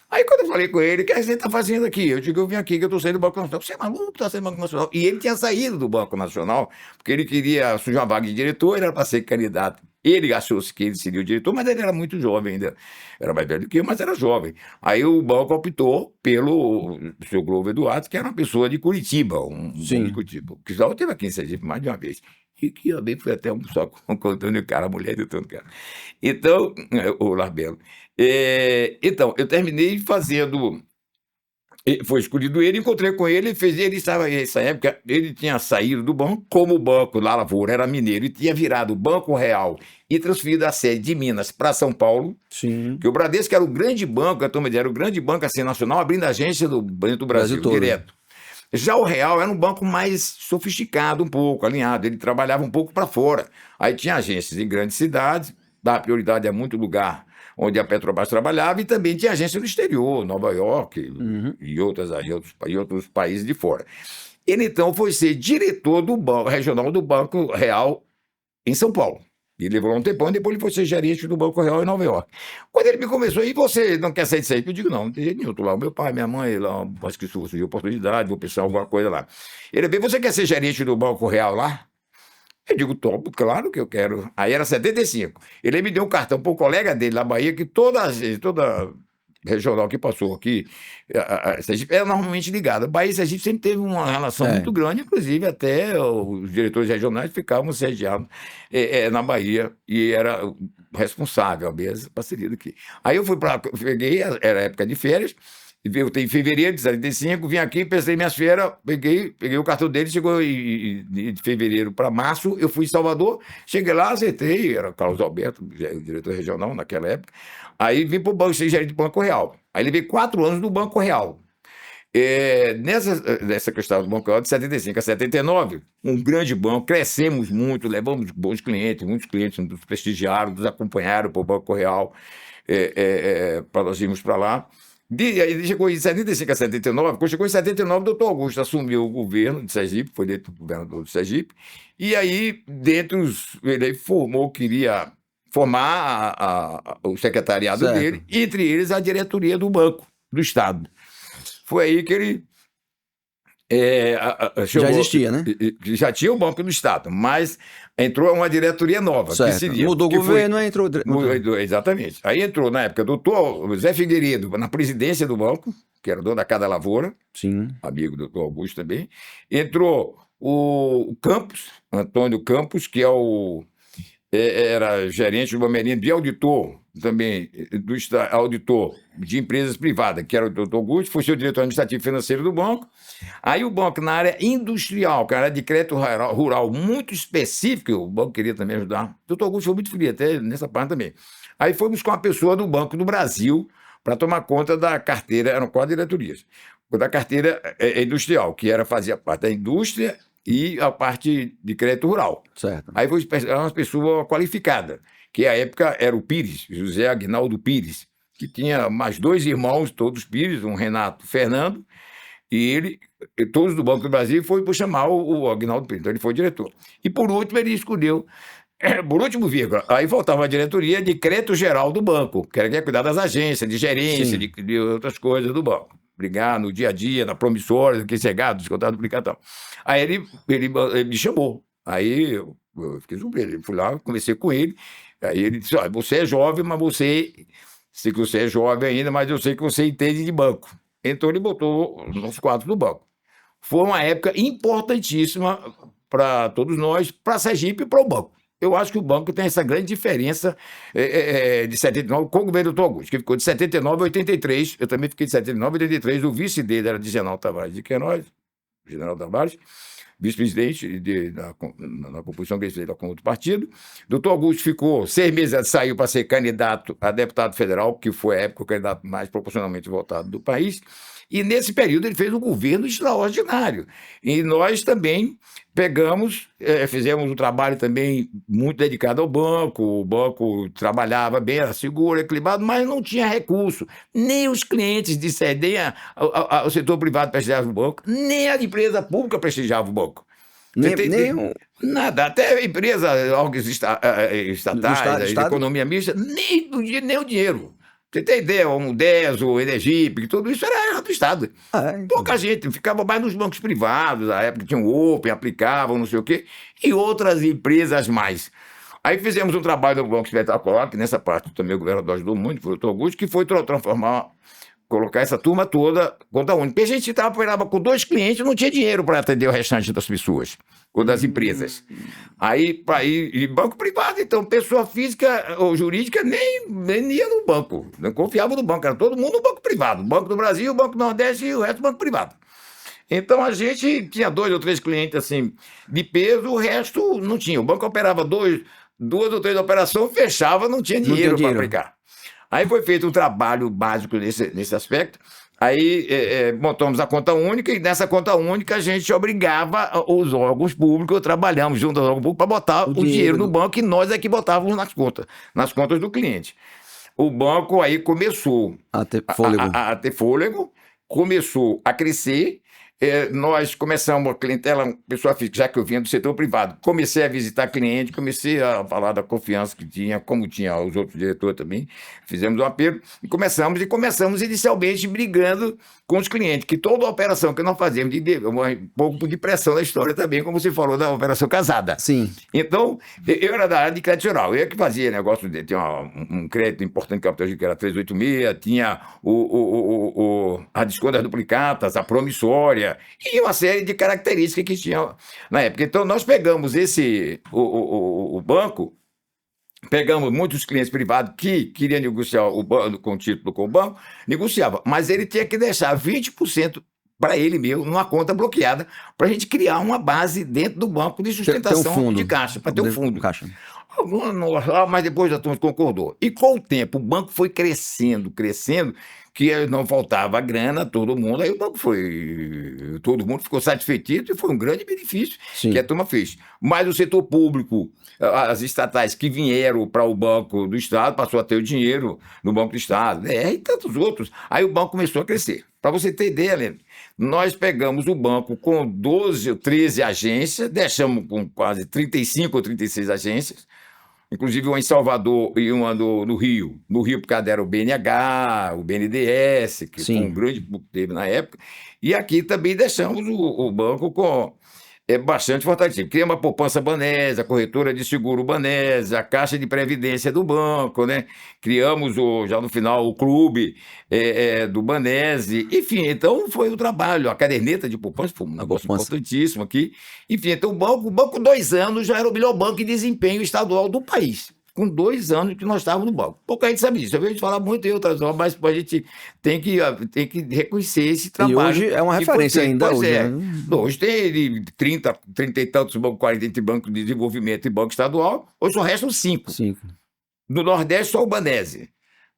Aí quando eu falei com ele, o que você está fazendo aqui? Eu digo, eu vim aqui que eu estou saindo do Banco Nacional. Você é maluco, está saindo do Banco Nacional? E ele tinha saído do Banco Nacional, porque ele queria surgir uma vaga de diretor, ele era para ser candidato. Ele achou-se que ele seria o diretor, mas ele era muito jovem ainda. Era mais velho do que eu, mas era jovem. Aí o banco optou pelo seu Globo Eduardo, que era uma pessoa de Curitiba, de Curitiba. Que já teve aqui em Sergipe mais de uma vez. E que eu bem fui até almoçar com o Antônio Cara, a mulher do Antônio Cara. Então, o Larbelo. Então, eu terminei fazendo... Foi escolhido ele, encontrei com ele, ele estava nessa época, ele tinha saído do banco, como o banco da Lavoura era mineiro, e tinha virado o Banco Real e transferido a sede de Minas para São Paulo. Sim. Que o Bradesco era o grande banco, a turma era o grande banco assim, nacional, abrindo agência do Brasil direto. Já o Real era um banco mais sofisticado um pouco, alinhado, ele trabalhava um pouco para fora. Aí tinha agências em grandes cidades, dava prioridade a muito lugar onde a Petrobras trabalhava, e também tinha agência no exterior, Nova York e outros países de fora. Ele, então, foi ser diretor do banco regional do Banco Real em São Paulo. E levou um tempão, depois ele foi ser gerente do Banco Real em Nova York. Quando ele me começou, e você não quer sair disso aí? Eu digo, não tem jeito nenhum, eu tô lá, o meu pai, minha mãe, lá, acho que surgiu oportunidade, vou pensar alguma coisa lá. Ele veio, você quer ser gerente do Banco Real lá? Eu digo, topo, claro que eu quero. Aí era 75. Ele me deu um cartão para o colega dele na Bahia, que toda regional que passou aqui, Sergipe era normalmente ligada. Bahia e Sergipe sempre teve uma relação muito grande, inclusive até os diretores regionais ficavam sediados na Bahia, e era responsável a mesma parceria daqui. Aí eu peguei, era época de férias, eu tenho em fevereiro de 75, vim aqui, pensei em minhas férias, peguei o cartão dele, chegou de fevereiro para março, eu fui em Salvador, cheguei lá, acertei, era Carlos Alberto, o diretor regional naquela época, aí vim para o banco, ser gerente do Banco Real. Aí levei 4 anos no Banco Real. Nessa questão do Banco Real, de 75 a 79, um grande banco, crescemos muito, levamos bons clientes, muitos clientes nos prestigiaram, nos acompanharam para o Banco Real, para nós irmos para lá. Ele chegou em 75 a 79, quando chegou em 79, o doutor Augusto assumiu o governo de Sergipe, foi dentro do governador de Sergipe, e aí, ele queria formar o secretariado dele, entre eles a diretoria do Banco do Estado. Foi aí que ele chegou, já existia, né? Já tinha o Banco do Estado, mas entrou uma diretoria nova. Certo. Que seria, mudou o governo, entrou... Exatamente. Aí entrou, na época, o doutor Zé Figueiredo, na presidência do banco, que era dono da Cada Lavoura, Sim. amigo do doutor Augusto também. Entrou o Campos, Antônio Campos, que era gerente do Bamerino de auditor, também auditor de empresas privadas, que era o doutor Augusto, foi seu diretor administrativo financeiro do banco. Aí o banco, na área industrial, que era de crédito rural muito específico, o banco queria também ajudar. O doutor Augusto foi muito frio até nessa parte também. Aí fomos com a pessoa do Banco do Brasil para tomar conta da carteira, eram 4 diretorias, da carteira industrial, que fazia parte da indústria e a parte de crédito rural. Certo. Aí foi uma pessoa qualificada, que à época era o Pires, José Aguinaldo Pires, que tinha mais 2 irmãos, todos Pires, um Renato Fernando, e todos do Banco do Brasil, foi para chamar o Aguinaldo Pires, então ele foi diretor. E por último ele escolheu, por último, vírgula, aí faltava a diretoria de crédito geral do banco, que era quem ia cuidar das agências, de gerência, de outras coisas do banco. Brigar no dia a dia, na promissória, do que cegado, descontado, duplicado. Aí ele me chamou. Aí eu fiquei surpreso. Fui lá, conversei com ele. Aí ele disse: olha, você é jovem, mas sei que você é jovem ainda, mas eu sei que você entende de banco. Então ele botou nos quadros do banco. Foi uma época importantíssima para todos nós, para a Sergipe e para o banco. Eu acho que o banco tem essa grande diferença de 79 com o governo do Dr. Augusto, que ficou de 79 a 83. Eu também fiquei de 79 a 83. O vice dele era de General Tavares de Queiroz, General Tavares, vice-presidente na composição que ele fez com outro partido. O Dr. Augusto ficou 6 meses, saiu para ser candidato a deputado federal, que foi a época o candidato mais proporcionalmente votado do país. E nesse período ele fez um governo extraordinário. E nós também fizemos um trabalho também muito dedicado ao banco. O banco trabalhava bem, era seguro, equilibrado, mas não tinha recurso. Nem os clientes de o setor privado prestigiava o banco, nem a empresa pública prestigiava o banco. Nada, até empresa, órgãos estatais, de economia mista, nem o dinheiro. Você tem ideia, o UDES, o Energip, tudo isso era do Estado. Pouca gente, ficava mais nos bancos privados, na época tinha o Open, aplicavam, não sei o quê, e outras empresas mais. Aí fizemos um trabalho no Banco Espetacular, que nessa parte também o governador ajudou muito, foi o Dr. Augusto, que foi colocar essa turma toda conta única. Porque a gente operava com 2 clientes, não tinha dinheiro para atender o restante das pessoas, ou das empresas. Aí, banco privado, então, pessoa física ou jurídica nem ia no banco, não confiava no banco, era todo mundo no banco privado. Banco do Brasil, Banco do Nordeste e o resto banco privado. Então, a gente tinha 2 ou 3 clientes assim, de peso, o resto não tinha. O banco operava 2 ou 3 operações, fechava, não tinha dinheiro para aplicar. Aí foi feito um trabalho básico nesse aspecto. Aí montamos a conta única, e nessa conta única a gente obrigava os órgãos públicos, trabalhamos junto aos órgãos públicos para botar o dinheiro no banco, e nós é que botávamos nas contas do cliente. O banco aí começou a ter fôlego, começou a crescer. Nós começamos a clientela, pessoa física, já que eu vinha do setor privado, comecei a visitar cliente, comecei a falar da confiança que tinha, como tinha os outros diretores também, fizemos um apelo e começamos inicialmente brigando com os clientes, que toda a operação que nós fazemos, um pouco de pressão na história também, como você falou da operação casada. Sim. Então, eu era da área de crédito geral, eu que fazia negócio, tinha um crédito importante que era 386, tinha a desconto das duplicatas, a promissória, e uma série de características que tinha na época. Então, nós pegamos o banco, pegamos muitos clientes privados que queriam negociar o banco com o título com o banco, negociava, mas ele tinha que deixar 20% para ele mesmo, numa conta bloqueada, para a gente criar uma base dentro do banco de sustentação de caixa, para ter um fundo. Mas depois a turma concordou. E com o tempo, o banco foi crescendo, que não faltava grana a todo mundo. Aí o banco foi. Todo mundo ficou satisfeito e foi um grande benefício que a Sim. turma fez. Mas o setor público, as estatais que vieram para o Banco do Estado, passou a ter o dinheiro no Banco do Estado, e tantos outros. Aí o banco começou a crescer. Para você ter ideia, Leandro, nós pegamos o banco com 12 ou 13 agências, deixamos com quase 35 ou 36 agências, inclusive uma em Salvador e uma no Rio. No Rio, por causa era o BNH, o BNDES, que foi um grande que teve na época. E aqui também deixamos o banco com bastante fortalecido. Criamos a poupança Banese, a corretora de seguro Banese, a caixa de previdência do banco, né? Criamos, já no final, o clube do Banese. Enfim, então foi o trabalho. A caderneta de poupança foi um negócio importantíssimo aqui. Enfim, então o banco 2 anos já era o melhor banco em desempenho estadual do país. Com 2 anos que nós estávamos no banco. Pouca gente sabe disso. Eu vejo falar muito em outras horas, mas a gente tem que reconhecer esse trabalho. E hoje é uma referência ainda. Pois hoje, é. né? Hoje tem 30 e tantos bancos, 40 entre Banco de Desenvolvimento e Banco Estadual. Hoje só restam 5. No Nordeste, só o Banese.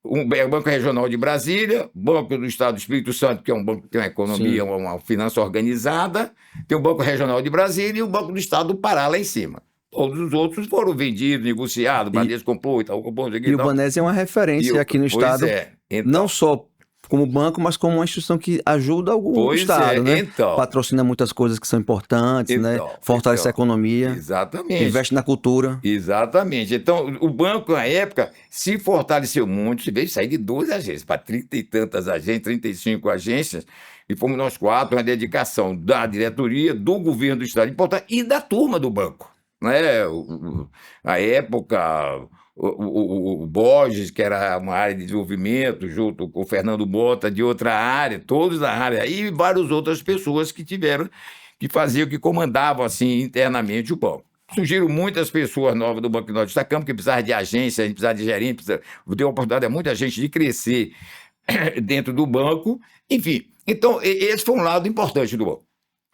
O Banco Regional de Brasília, Banco do Estado do Espírito Santo, que é um banco que tem uma economia, uma finança organizada, tem o Banco Regional de Brasília e o Banco do Estado do Pará lá em cima. Todos os outros foram vendidos, negociados, Bradesco comprou e tal. E o Banese é uma referência aqui no Estado, então, não só como banco, mas como uma instituição que ajuda o Estado, né? Então, patrocina muitas coisas que são importantes, né? Fortalece a economia. Exatamente. Investe na cultura. Exatamente. Então, o banco, na época, se fortaleceu muito, se veio sair de 12 agências para 30 e tantas agências, 35 agências, e fomos nós 4, uma dedicação da diretoria, do governo do Estado, importante, e da turma do banco. Né? A época, o Borges, que era uma área de desenvolvimento, junto com o Fernando Mota, de outra área, todos da área, e várias outras pessoas que faziam, que comandavam assim internamente o banco. Surgiram muitas pessoas novas do banco que nós destacamos, que precisavam de agência, a gente precisava de gerente, deu a oportunidade a muita gente de crescer dentro do banco. Enfim, então esse foi um lado importante do banco,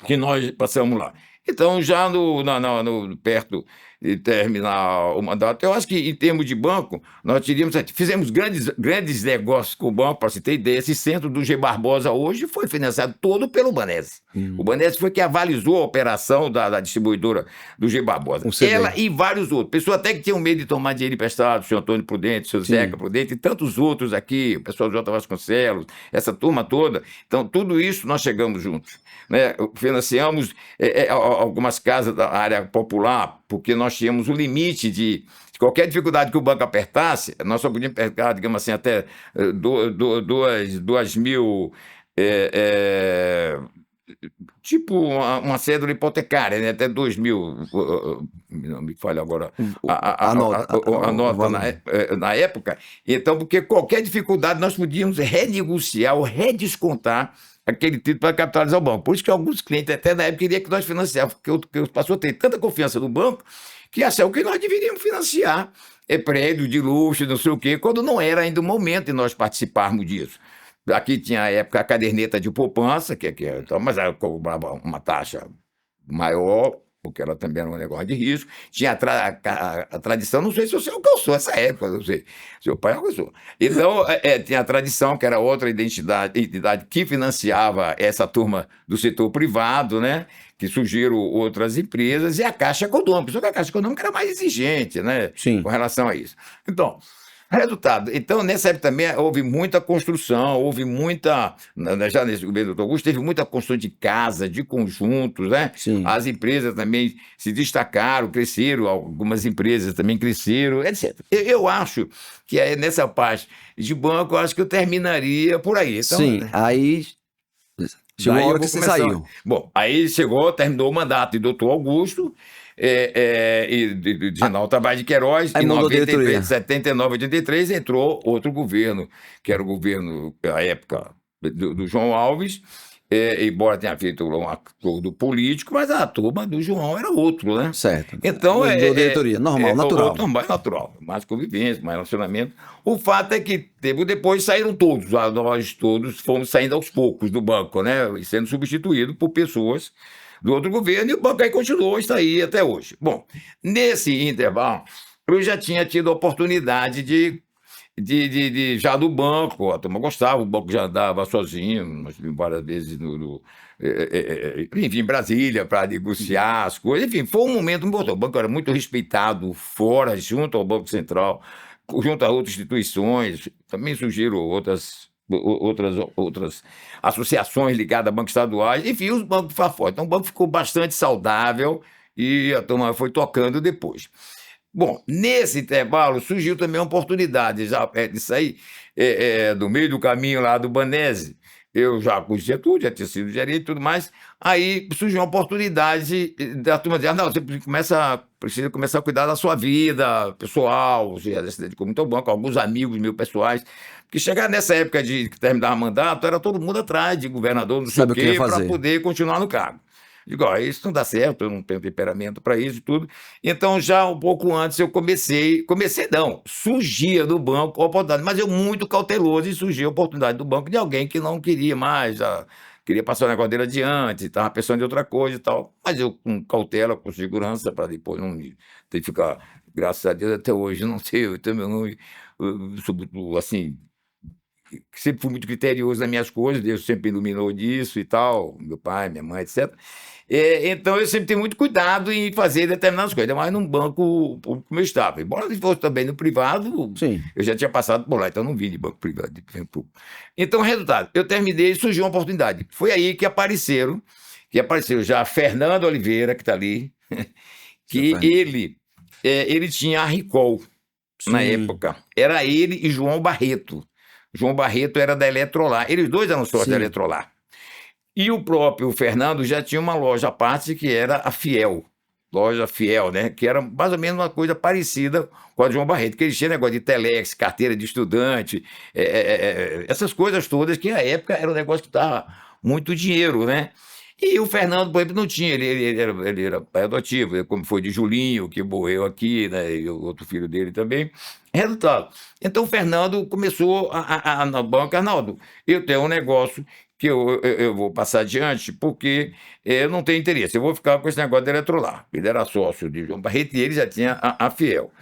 que nós passamos lá. Então, já perto de terminar o mandato, eu acho que, em termos de banco, nós fizemos grandes negócios com o banco, para você ter ideia. Esse centro do G. Barbosa hoje foi financiado todo pelo Banese. O Banese foi que avalizou a operação da distribuidora do G. Barbosa. Ela e vários outros. Pessoas até que tinham medo de tomar dinheiro emprestado, o senhor Antônio Prudente, o senhor Zeca Prudente, e tantos outros aqui, o pessoal do J. Vasconcelos, essa turma toda. Então, tudo isso nós chegamos juntos. Né? Financiamos algumas casas da área popular, porque nós tínhamos o limite de qualquer dificuldade que o banco apertasse, nós só podíamos pegar, digamos assim, até 2 mil, tipo uma cédula hipotecária, né? Até 2 mil, não me falha agora a nota na época. Então, porque qualquer dificuldade nós podíamos renegociar ou redescontar aquele título para capitalizar o banco. Por isso que alguns clientes, até na época, queriam que nós financiássemos, porque passou a ter tanta confiança no banco que acharam que nós deveríamos financiar prédio de luxo, não sei o quê, quando não era ainda o momento de nós participarmos disso. Aqui tinha, à época, a caderneta de poupança, mas ela cobrava uma taxa maior, porque ela também era um negócio de risco. Tinha a tradição, não sei se você alcançou essa época, não sei, seu pai alcançou. Então, tinha a tradição, que era outra entidade que financiava essa turma do setor privado, né? Que surgiram outras empresas, e a Caixa Econômica. Só que a Caixa Econômica era mais exigente, né? Sim. Com relação a isso. Então, resultado. Então, nessa época também houve muita construção, já nesse governo do Augusto, teve muita construção de casa, de conjuntos, né? Sim. As empresas também se destacaram, cresceram, algumas empresas também cresceram, etc. Eu acho que nessa parte de banco, eu acho que eu terminaria por aí. Então, sim, aí chegou a hora que você saiu. Bom, aí terminou o mandato de doutor Augusto, e de General Tavares de Queiroz, em 93, 79, 83, entrou outro governo, que era o governo, à época, do João Alves, embora tenha feito um acordo político, mas a turma do João era outro, né? Certo. Então, diretoria, normal, natural. Mais natural, mais convivência, mais relacionamento. O fato é que depois saíram todos, nós todos fomos saindo aos poucos do banco, né? E sendo substituídos por pessoas do outro governo, e o banco aí continuou, está aí até hoje. Bom, nesse intervalo, eu já tinha tido a oportunidade já do banco, a turma gostava, o banco já andava sozinho, nós vimos várias vezes enfim, em Brasília para negociar as coisas, enfim, foi um momento importante. O banco era muito respeitado fora, junto ao Banco Central, junto a outras instituições, também surgiram outras associações ligadas a bancos estaduais, enfim, os bancos foram fortes. Então o banco ficou bastante saudável e a turma foi tocando depois. Bom, nesse intervalo surgiu também uma oportunidade, já disso aí, do meio do caminho lá do Banese, eu já conhecia tudo, já tinha sido gerente e tudo mais, aí surgiu uma oportunidade da turma dizer, não, você precisa começar a cuidar da sua vida pessoal, você já se dedicou muito ao banco, alguns amigos meus pessoais, porque chegar nessa época de que terminava mandato, era todo mundo atrás de governador, não sei o quê, para poder continuar no cargo. Digo, ó, isso não dá certo, eu não tenho temperamento para isso e tudo. Então, já um pouco antes, eu surgia do banco a oportunidade, mas eu muito cauteloso e surgia a oportunidade do banco de alguém que não queria mais, já queria passar o negócio dele adiante, estava pensando em outra coisa e tal. Mas eu com cautela, com segurança, para depois não ter que ficar, graças a Deus, até hoje, não sei, eu também não, assim, sempre fui muito criterioso nas minhas coisas, Deus sempre iluminou disso e tal, meu pai, minha mãe, etc. Então eu sempre tenho muito cuidado em fazer determinadas coisas, mas num banco público como eu estava. Embora se fosse também no privado, Sim. eu já tinha passado por lá, então não vim de banco privado, de banco público. Então, resultado, eu terminei e surgiu uma oportunidade. Foi aí que apareceu já Fernando Oliveira, que está ali, que ele tinha a Ricol na época. Era ele e João Barreto. João Barreto era da Eletrolar. Eles dois eram sócios da Eletrolar. E o próprio Fernando já tinha uma loja à parte que era a Fiel. Loja Fiel, né? Que era mais ou menos uma coisa parecida com a de João Barreto, que eles tinham negócio de telex, carteira de estudante, essas coisas todas, que na época era um negócio que dava muito dinheiro, né? E o Fernando, por exemplo, não tinha, ele era pai adotivo, como foi de Julinho, que morreu aqui, né? E o outro filho dele também. Resultado. Então o Fernando começou na banca, Arnaldo, eu tenho um negócio que eu vou passar adiante, porque eu não tenho interesse, eu vou ficar com esse negócio de Eletrolar. Ele era sócio de João Barreto e ele já tinha a Fiel.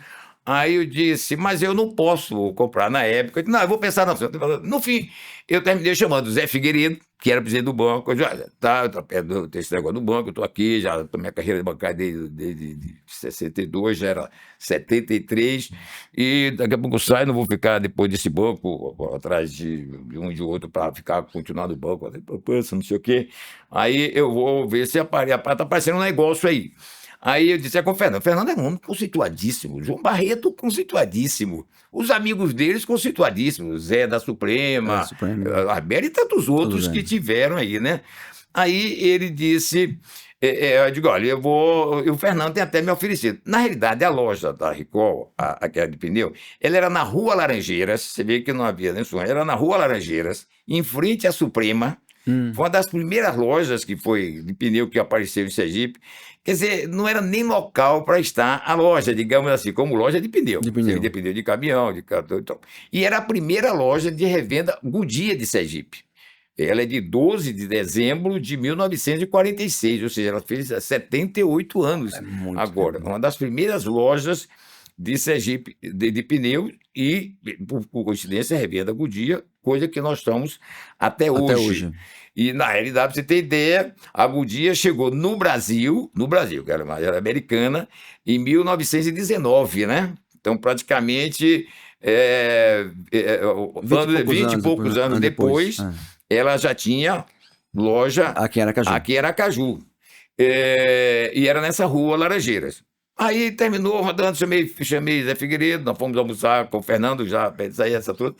Aí eu disse, mas eu não posso comprar na época. Eu disse, não, eu vou pensar na sua. No fim, eu terminei chamando o Zé Figueiredo, que era presidente do banco. Eu disse, olha, eu tô perto desse negócio do banco, eu estou aqui, já estou minha carreira bancária desde 62, já era 73, e daqui a pouco eu saio, não vou ficar depois desse banco, atrás de um e de outro, para continuar no banco, não sei o quê. Aí eu vou ver se está aparecendo um negócio aí. Aí eu disse com o Fernando. Fernando é um homem conceituadíssimo. João Barreto, conceituadíssimo. Os amigos deles, conceituadíssimos. Zé da Suprema, Arbel e tantos outros que tiveram aí, né? Aí ele disse, eu digo, olha, o Fernando tem até me oferecido. Na realidade, a loja da Ricol, aquela de pneu, ela era na Rua Laranjeiras, você vê que não havia nem sonho, era na Rua Laranjeiras, em frente à Suprema. Foi uma das primeiras lojas que foi de pneu que apareceu em Sergipe. Quer dizer, não era nem local para estar a loja, digamos assim, como loja de pneu. De pneu de caminhão, de cartão e tal. E era a primeira loja de revenda Goodyear de Sergipe. Ela é de 12 de dezembro de 1946, ou seja, ela fez 78 anos agora. Uma das primeiras lojas de Sergipe de pneu e, por coincidência, revenda Goodyear, coisa que nós estamos até hoje. E, na realidade, para você ter ideia, a Goodyear chegou no Brasil, que era americana, em 1919, né? Então, praticamente, 20 e poucos anos depois, ela já tinha loja aqui em Aracaju. E era nessa Rua Laranjeiras. Aí terminou rodando, chamei Zé Figueiredo, nós fomos almoçar com o Fernando, já sair essa tudo.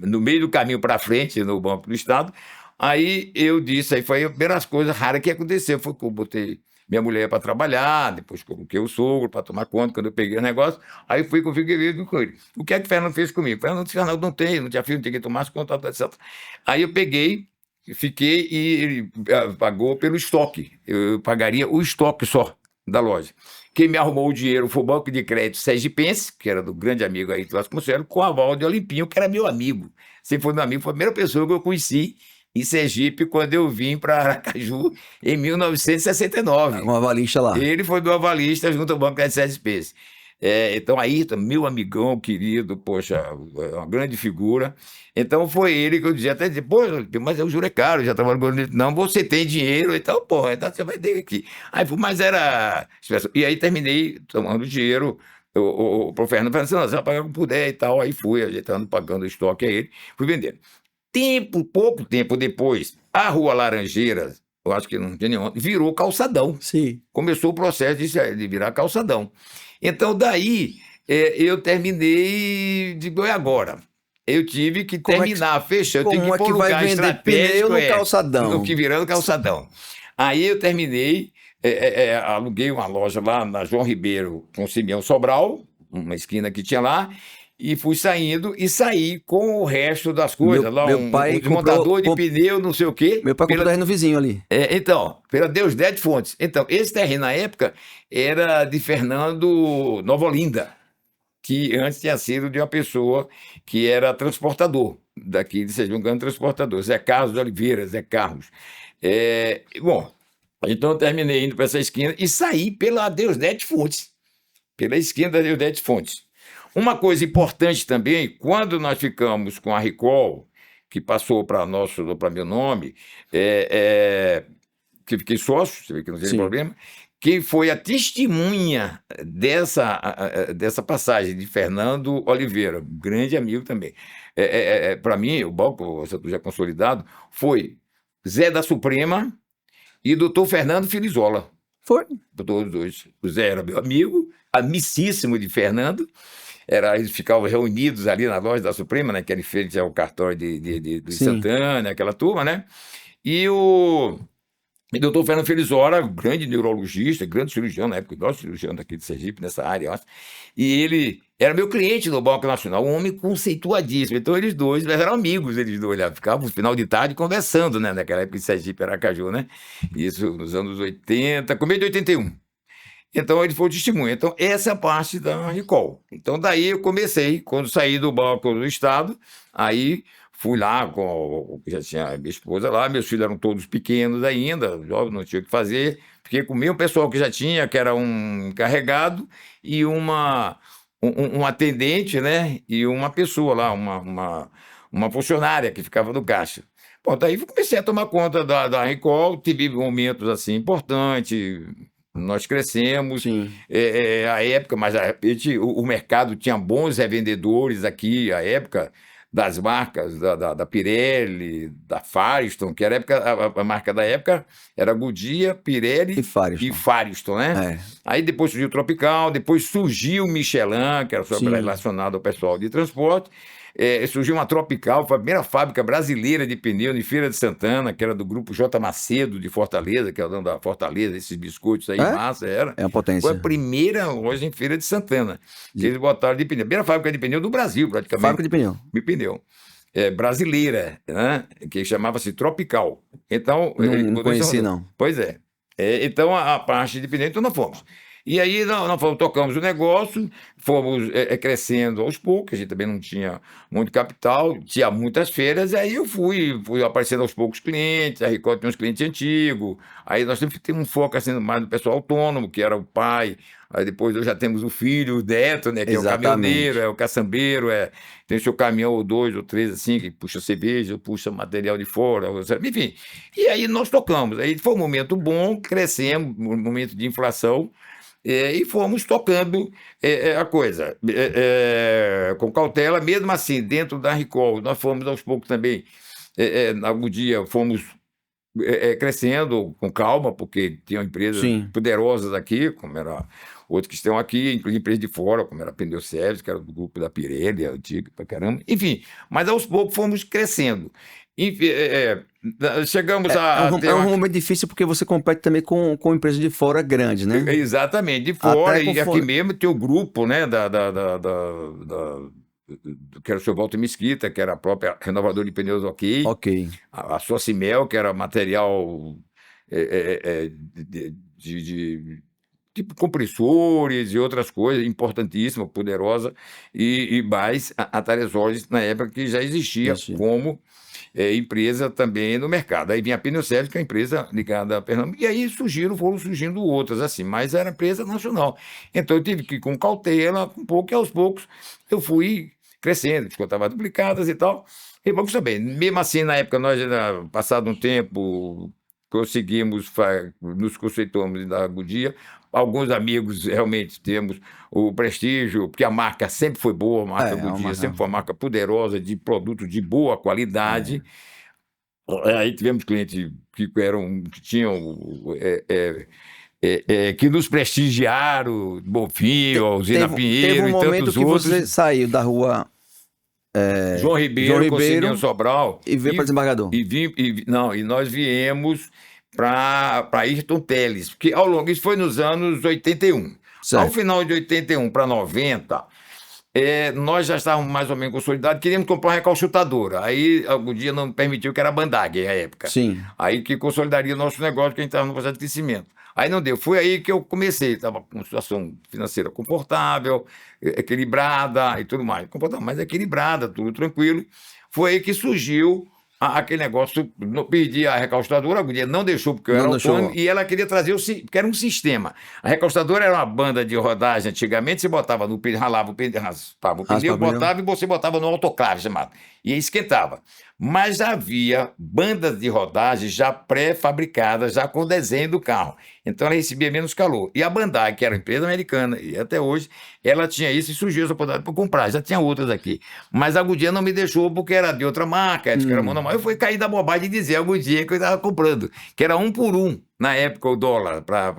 No meio do caminho para frente, no Banco do Estado. Aí eu disse, aí foi uma das coisas raras que aconteceu, foi que eu botei minha mulher para trabalhar, depois coloquei o sogro para tomar conta, quando eu peguei o negócio, aí fui com o Figueiredo com ele. O que é que o Fernando fez comigo? O Fernando disse, não tinha filho, não tinha que tomar conta, etc. Aí eu peguei, fiquei e ele pagou pelo estoque. Eu pagaria o estoque só da loja. Quem me arrumou o dinheiro foi o Banco de Crédito Sergipense, que era do grande amigo aí, com o aval de Olimpinho, que era meu amigo. Sempre foi meu amigo, foi a primeira pessoa que eu conheci em Sergipe quando eu vim para Aracaju em 1969. Um avalista lá. Ele foi meu avalista junto ao Banco de SPs. Então, Ayrton, meu amigão querido, poxa, uma grande figura. Então, foi ele que eu dizia, até dizer, pô, mas eu juro é caro, já trabalho com ele. Não, você tem dinheiro, então, pô, então você vai ter aqui. Aí, mas era... E aí terminei tomando dinheiro, o Fernando falou assim, não, você vai pagar como puder e tal. Aí fui ajeitando, pagando o estoque a ele, fui vendendo. Pouco tempo depois, a Rua Laranjeiras, eu acho que não tinha nenhum, virou calçadão. Sim. Começou o processo de virar calçadão. Então, daí, eu terminei, digo, e agora? Eu tive que terminar, fechar, eu tenho que pôr um lugar estratégico no calçadão. no que virando calçadão. Aí eu terminei, aluguei uma loja lá na João Ribeiro, com Simeão Sobral, uma esquina que tinha lá, e fui saindo e saí com o resto das coisas. Meu pai um desmontador de pneu, não sei o quê. Meu pai comprou terreno vizinho ali. Então, pela Deusdedit Fontes. Então, esse terreno na época era de Fernando Nova Olinda, que antes tinha sido de uma pessoa que era transportador, daqui de Sergipe, um grande transportador, Zé Carlos de Oliveira, Zé Carlos. Bom, então eu terminei indo para essa esquina e saí pela Deusdedit Fontes, pela esquina da Deusdedit Fontes. Uma coisa importante também, quando nós ficamos com a Ricol, que passou para meu nome, que fiquei sócio, você vê que não tem problema, quem foi a testemunha dessa passagem de Fernando Oliveira, grande amigo também. Para mim, o banco já consolidado, foi Zé da Suprema e doutor Fernando Filizola. Foi. Todos dois. O Zé era meu amigo, amicíssimo de Fernando. Eles ficavam reunidos ali na loja da Suprema, né, que era em frente ao cartório de Santana, aquela turma, né? E o doutor Fernando Felizola, grande neurologista, grande cirurgião na época, nosso cirurgião daqui de Sergipe, nessa área, eu acho. E ele era meu cliente no Banco Nacional, um homem conceituadíssimo. Então eles dois eram amigos, eles dois, ficavam no final de tarde conversando, né, naquela época de Sergipe, Aracaju, né? Isso nos anos 80, começo de 81. Então, ele foi o testemunho. Então, essa é a parte da Ricol. Então, daí eu comecei, quando saí do Banco do Estado, aí fui lá, já tinha a minha esposa lá, meus filhos eram todos pequenos ainda, não tinha o que fazer. Fiquei com o mesmo pessoal que já tinha, que era um encarregado e um atendente, né? E uma pessoa lá, uma funcionária que ficava no caixa. Bom, daí eu comecei a tomar conta da Ricol, tive momentos assim importantes. Nós crescemos, a época, mas o mercado tinha bons revendedores aqui, a época das marcas da Pirelli, da Firestone, que era a marca da época era Goodyear, Pirelli e Firestone, né? Aí depois surgiu o Tropical, depois surgiu o Michelin, que era só relacionado ao pessoal de transporte. Surgiu uma Tropical, foi a primeira fábrica brasileira de pneu em Feira de Santana, que era do grupo J. Macedo de Fortaleza, que é o dono da Fortaleza, esses biscoitos aí, massa, era. É uma potência. Foi a primeira loja em Feira de Santana, que eles botaram de pneu. A primeira fábrica de pneu do Brasil, praticamente. Fábrica de pneu. De pneu. Brasileira, né? Que chamava-se Tropical. Então, não conheci, não. Pois é. Então, a parte de pneu, então nós fomos. E aí nós tocamos o negócio, fomos crescendo aos poucos, a gente também não tinha muito capital, tinha muitas feiras, e aí eu fui aparecendo aos poucos clientes, a Record tinha uns clientes antigos, aí nós sempre temos um foco assim, mais no pessoal autônomo, que era o pai, aí depois já temos o filho, o neto, né, que é o caminhoneiro, é o caçambeiro, tem o seu caminhão ou dois ou três assim, que puxa cerveja, puxa material de fora, enfim. E aí nós tocamos, aí foi um momento bom, crescemos, um momento de inflação, e fomos tocando a coisa com cautela, mesmo assim, dentro da Ricol, nós fomos aos poucos também, algum dia fomos crescendo com calma, porque tinham empresas poderosas aqui, como era outros que estão aqui, inclusive empresas de fora, como era a Pneu Service, que era do grupo da Pirelli, antiga pra caramba, enfim, mas aos poucos fomos crescendo. Chegamos É um momento difícil porque você compete também com empresas de fora grandes, né? Exatamente, de fora, e aqui mesmo tem o grupo, né, que era o seu Walter Mesquita, que era a própria renovadora de pneus OK. A Socimel, que era material de tipo compressores e outras coisas, importantíssima, poderosa, e mais a Taresópolis, na época que já existia Isso. como empresa também no mercado. Aí vinha a Pneucel, que é a empresa ligada a Pernambuco, e aí foram surgindo outras, assim, mas era empresa nacional. Então eu tive que ir com cautela, um pouco, e aos poucos eu fui crescendo, as contas estavam duplicadas e tal. E vamos saber, mesmo assim, na época, nós, passado um tempo, conseguimos, nos conceituamos da Goodyear. Alguns amigos realmente temos o prestígio, porque a marca sempre foi boa, a marca Goodyear sempre foi uma marca poderosa, de produtos de boa qualidade. Aí tivemos clientes que tinham, que nos prestigiaram, Bonfim, Usina Pinheiro teve um e momento tantos que outros. você saiu da rua João Ribeiro, Conselheiro Sobral. e veio para Desembargador. E nós viemos para Ayrton Teles, porque isso foi nos anos 81. Certo. Ao final de 81 para 90, nós já estávamos mais ou menos consolidados, queríamos comprar uma recalchutadora. Aí algum dia não permitiu, que era a Bandag na época. Sim. Aí que consolidaria o nosso negócio, que a gente estava no processo de crescimento. Aí não deu. Foi aí que eu comecei. Estava com uma situação financeira confortável, equilibrada e tudo mais. Confortável, mas equilibrada, tudo tranquilo. Foi aí que surgiu aquele negócio. Pedi a recalchutadora, a Goodyear não deixou, porque eu era autônomo, e ela queria trazer porque era um sistema. A recalchutadora era uma banda de rodagem. Antigamente você botava no pneu, ralava o pneu, raspava o pneu, botava, e você botava no autoclave, chamado. E aí esquentava. Mas já havia bandas de rodagem já pré-fabricadas, já com desenho do carro. Então ela recebia menos calor. E a Bandai, que era uma empresa americana, e até hoje, ela tinha isso, e surgiu essa oportunidade para comprar. Já tinha outras aqui. Mas a Goodyear não me deixou, porque era de outra marca, que era monomarca. Eu fui cair da bobagem de dizer a Goodyear que eu estava comprando, que era 1 por 1 na época, o dólar para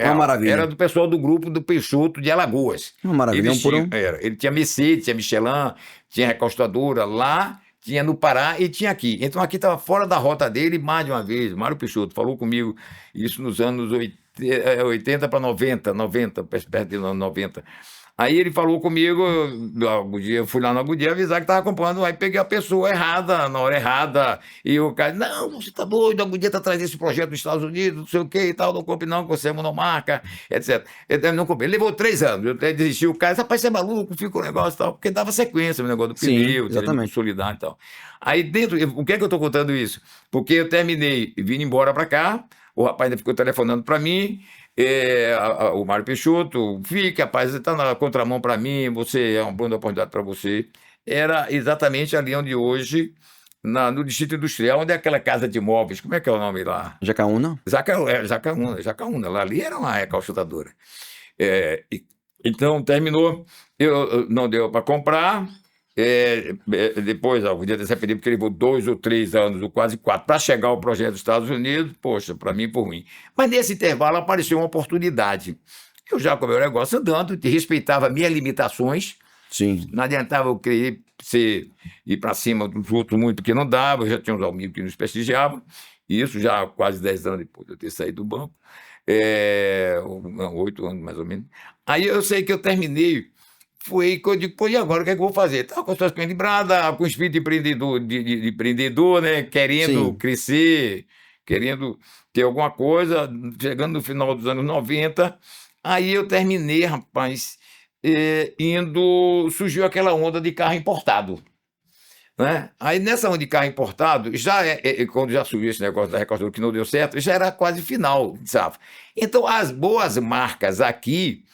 Uma maravilha. Era do pessoal do grupo do Peixoto de Alagoas. Uma maravilha, 1 por 1. Ele tinha Mercedes, tinha Michelin, tinha recalchutadora lá, tinha no Pará e tinha aqui. Então aqui estava fora da rota dele, mais de uma vez. Mário Peixoto falou comigo isso nos anos 80 para 90, perto de 90. Aí ele falou comigo, eu fui lá na Goodyear avisar que estava comprando, aí peguei a pessoa errada, na hora errada, e o cara, não, você está doido, a Goodyear está trazendo esse projeto dos Estados Unidos, não sei o que e tal, não compre não, você é monomarca, etc. Eu não comprei, levou 3 anos, eu até desisti, o cara disse, rapaz, você é maluco, fica o negócio e tal, porque dava sequência o negócio do pneu, consolidar e tal. Aí dentro, o que é que eu estou contando isso? Porque eu terminei, vim embora para cá, o rapaz ainda ficou telefonando para mim, o Mário Peixoto, fique, rapaz, você está na contramão para mim, você é uma boa oportunidade para você. Era exatamente ali onde hoje, no Distrito Industrial, onde é aquela casa de imóveis, como é que é o nome lá? Jacaúna? Jacaúna, lá ali era uma recalchutadora. Então, terminou, não deu para comprar. Depois, o dia desse pedido, porque ele levou 2 ou 3 anos, ou quase 4, para chegar ao projeto dos Estados Unidos, poxa, para mim foi ruim. Mas nesse intervalo apareceu uma oportunidade. Eu já com o meu negócio andando, respeitava minhas limitações. Sim. Não adiantava eu querer ir para cima dos outros muito, porque não dava, eu já tinha uns amigos que nos prestigiavam, e isso já quase 10 anos depois de eu ter saído do banco, 8 anos mais ou menos. Aí eu sei que eu terminei. Foi que eu digo, pô, e agora o que é que eu vou fazer? Estava com a situação equilibrada, com o espírito de empreendedor, né? Querendo crescer, querendo ter alguma coisa, chegando no final dos anos 90. Aí eu terminei, rapaz, surgiu aquela onda de carro importado. Né? Aí nessa onda de carro importado, quando já surgiu esse negócio da recalchutadora que não deu certo, já era quase final de safra. Então as boas marcas aqui,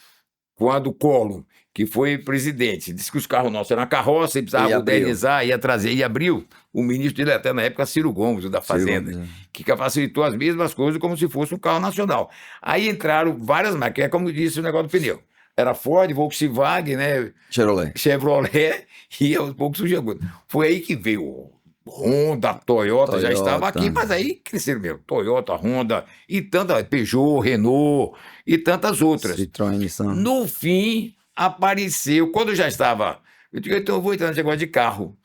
quando o Collor, que foi presidente, disse que os carros nossos eram carroça e precisava modernizar, ia trazer, e abriu. O ministro dele até na época, Ciro Gomes, da Fazenda, que facilitou as mesmas coisas como se fosse um carro nacional. Aí entraram várias marcas, como disse o negócio do pneu. Era Ford, Volkswagen, né? Chevrolet, e aos poucos surgiu. Foi aí que veio Honda, Toyota, já estava aqui, mas aí cresceram mesmo. Toyota, Honda, e tanta Peugeot, Renault, e tantas outras. Citroën, Nissan. No fim, apareceu, quando já estava, eu digo, então eu vou entrar nesse negócio de carro.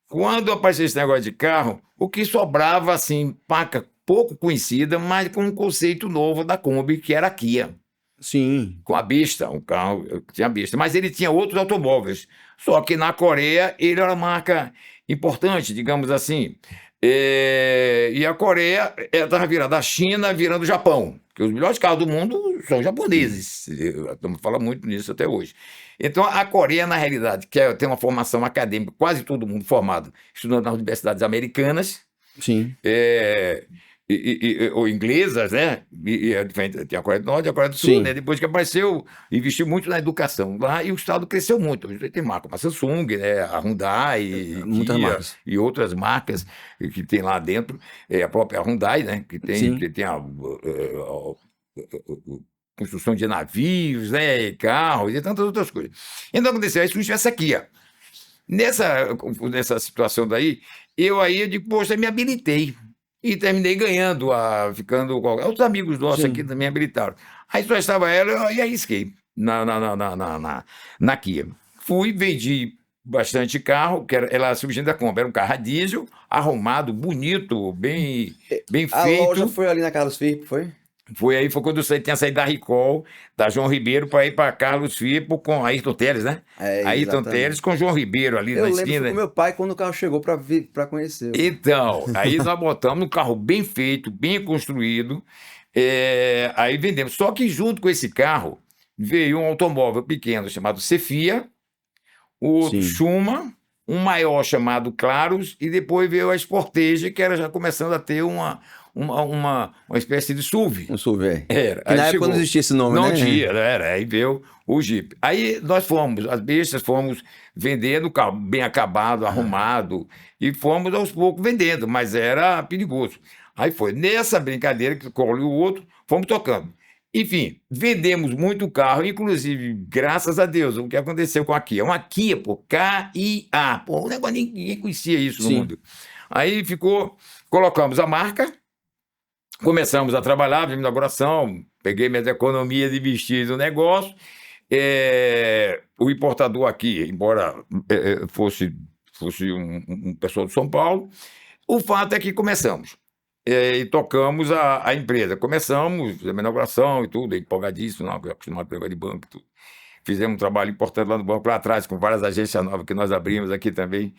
Quando apareceu esse negócio de carro, o que sobrava, assim, paca pouco conhecida, mas com um conceito novo da Kombi, que era a Kia. Sim. Com a Bista, um carro, tinha a Bista, mas ele tinha outros automóveis. Só que na Coreia, ele era uma marca importante, digamos assim. E a Coreia estava virando a China, virando o Japão, porque os melhores carros do mundo são japoneses. Estamos falando muito nisso até hoje. Então, a Coreia, na realidade, tem uma formação acadêmica, quase todo mundo formado, estudando nas universidades americanas, Sim. ou inglesas, né? Tem a Coreia do Norte e a Coreia do Sul, Sim. né? Depois que apareceu, investiu muito na educação lá e o Estado cresceu muito. Hoje tem marca como a Samsung, né? A Hyundai, Muitas Kia marcas. e outras marcas que tem lá dentro. A própria Hyundai, né? Que Sim. tem a construção de navios, né? Carros e tantas outras coisas. Então aconteceu, aí surgiu essa Kia. Nessa situação daí, eu digo, poxa, me habilitei. E terminei ganhando, ficando com outros amigos nossos Sim. aqui também habilitaram. Aí só estava ela e arrisquei na Kia. Fui, vendi bastante carro, ela surgindo da compra. Era um carro a diesel, arrumado, bonito, bem A feito. loja foi ali na Carlos Firpo, foi? Foi quando você tinha saído da Ricol, da João Ribeiro, para ir para Carlos Firpo com Ayrton Teles, né? Ayrton Exatamente. Teles com João Ribeiro ali Eu na lembro esquina. foi com meu pai quando o carro chegou para conhecer. Então, aí nós botamos um carro bem feito, bem construído, aí vendemos. Só que junto com esse carro veio um automóvel pequeno chamado Cefia, o outro Sim. Schuma, um maior chamado Claros, e depois veio a Sportage, que era já começando a ter uma espécie de SUV. Um SUV. Era. Que na época não existia esse nome, não né? Não tinha, era. Aí veio o Jeep. Aí nós fomos, as bestas, fomos vendendo o carro bem acabado, arrumado, e fomos aos poucos vendendo, mas era perigoso. Aí foi nessa brincadeira que colheu o outro, fomos tocando. Enfim, vendemos muito carro, inclusive, graças a Deus, o que aconteceu com a Kia. Uma Kia, pô, K-I-A. Pô, o negócio ninguém conhecia isso no Sim. mundo. Aí colocamos a marca, começamos a trabalhar, vimos inauguração, peguei minhas economias e investi no negócio. O importador aqui, embora fosse um pessoal de São Paulo, o fato é que começamos. E tocamos a empresa. Começamos, fizemos a inauguração e tudo, empolgadíssimo, acostumado a pegar de banco e tudo. Fizemos um trabalho importante lá no banco, lá atrás, com várias agências novas que nós abrimos aqui também.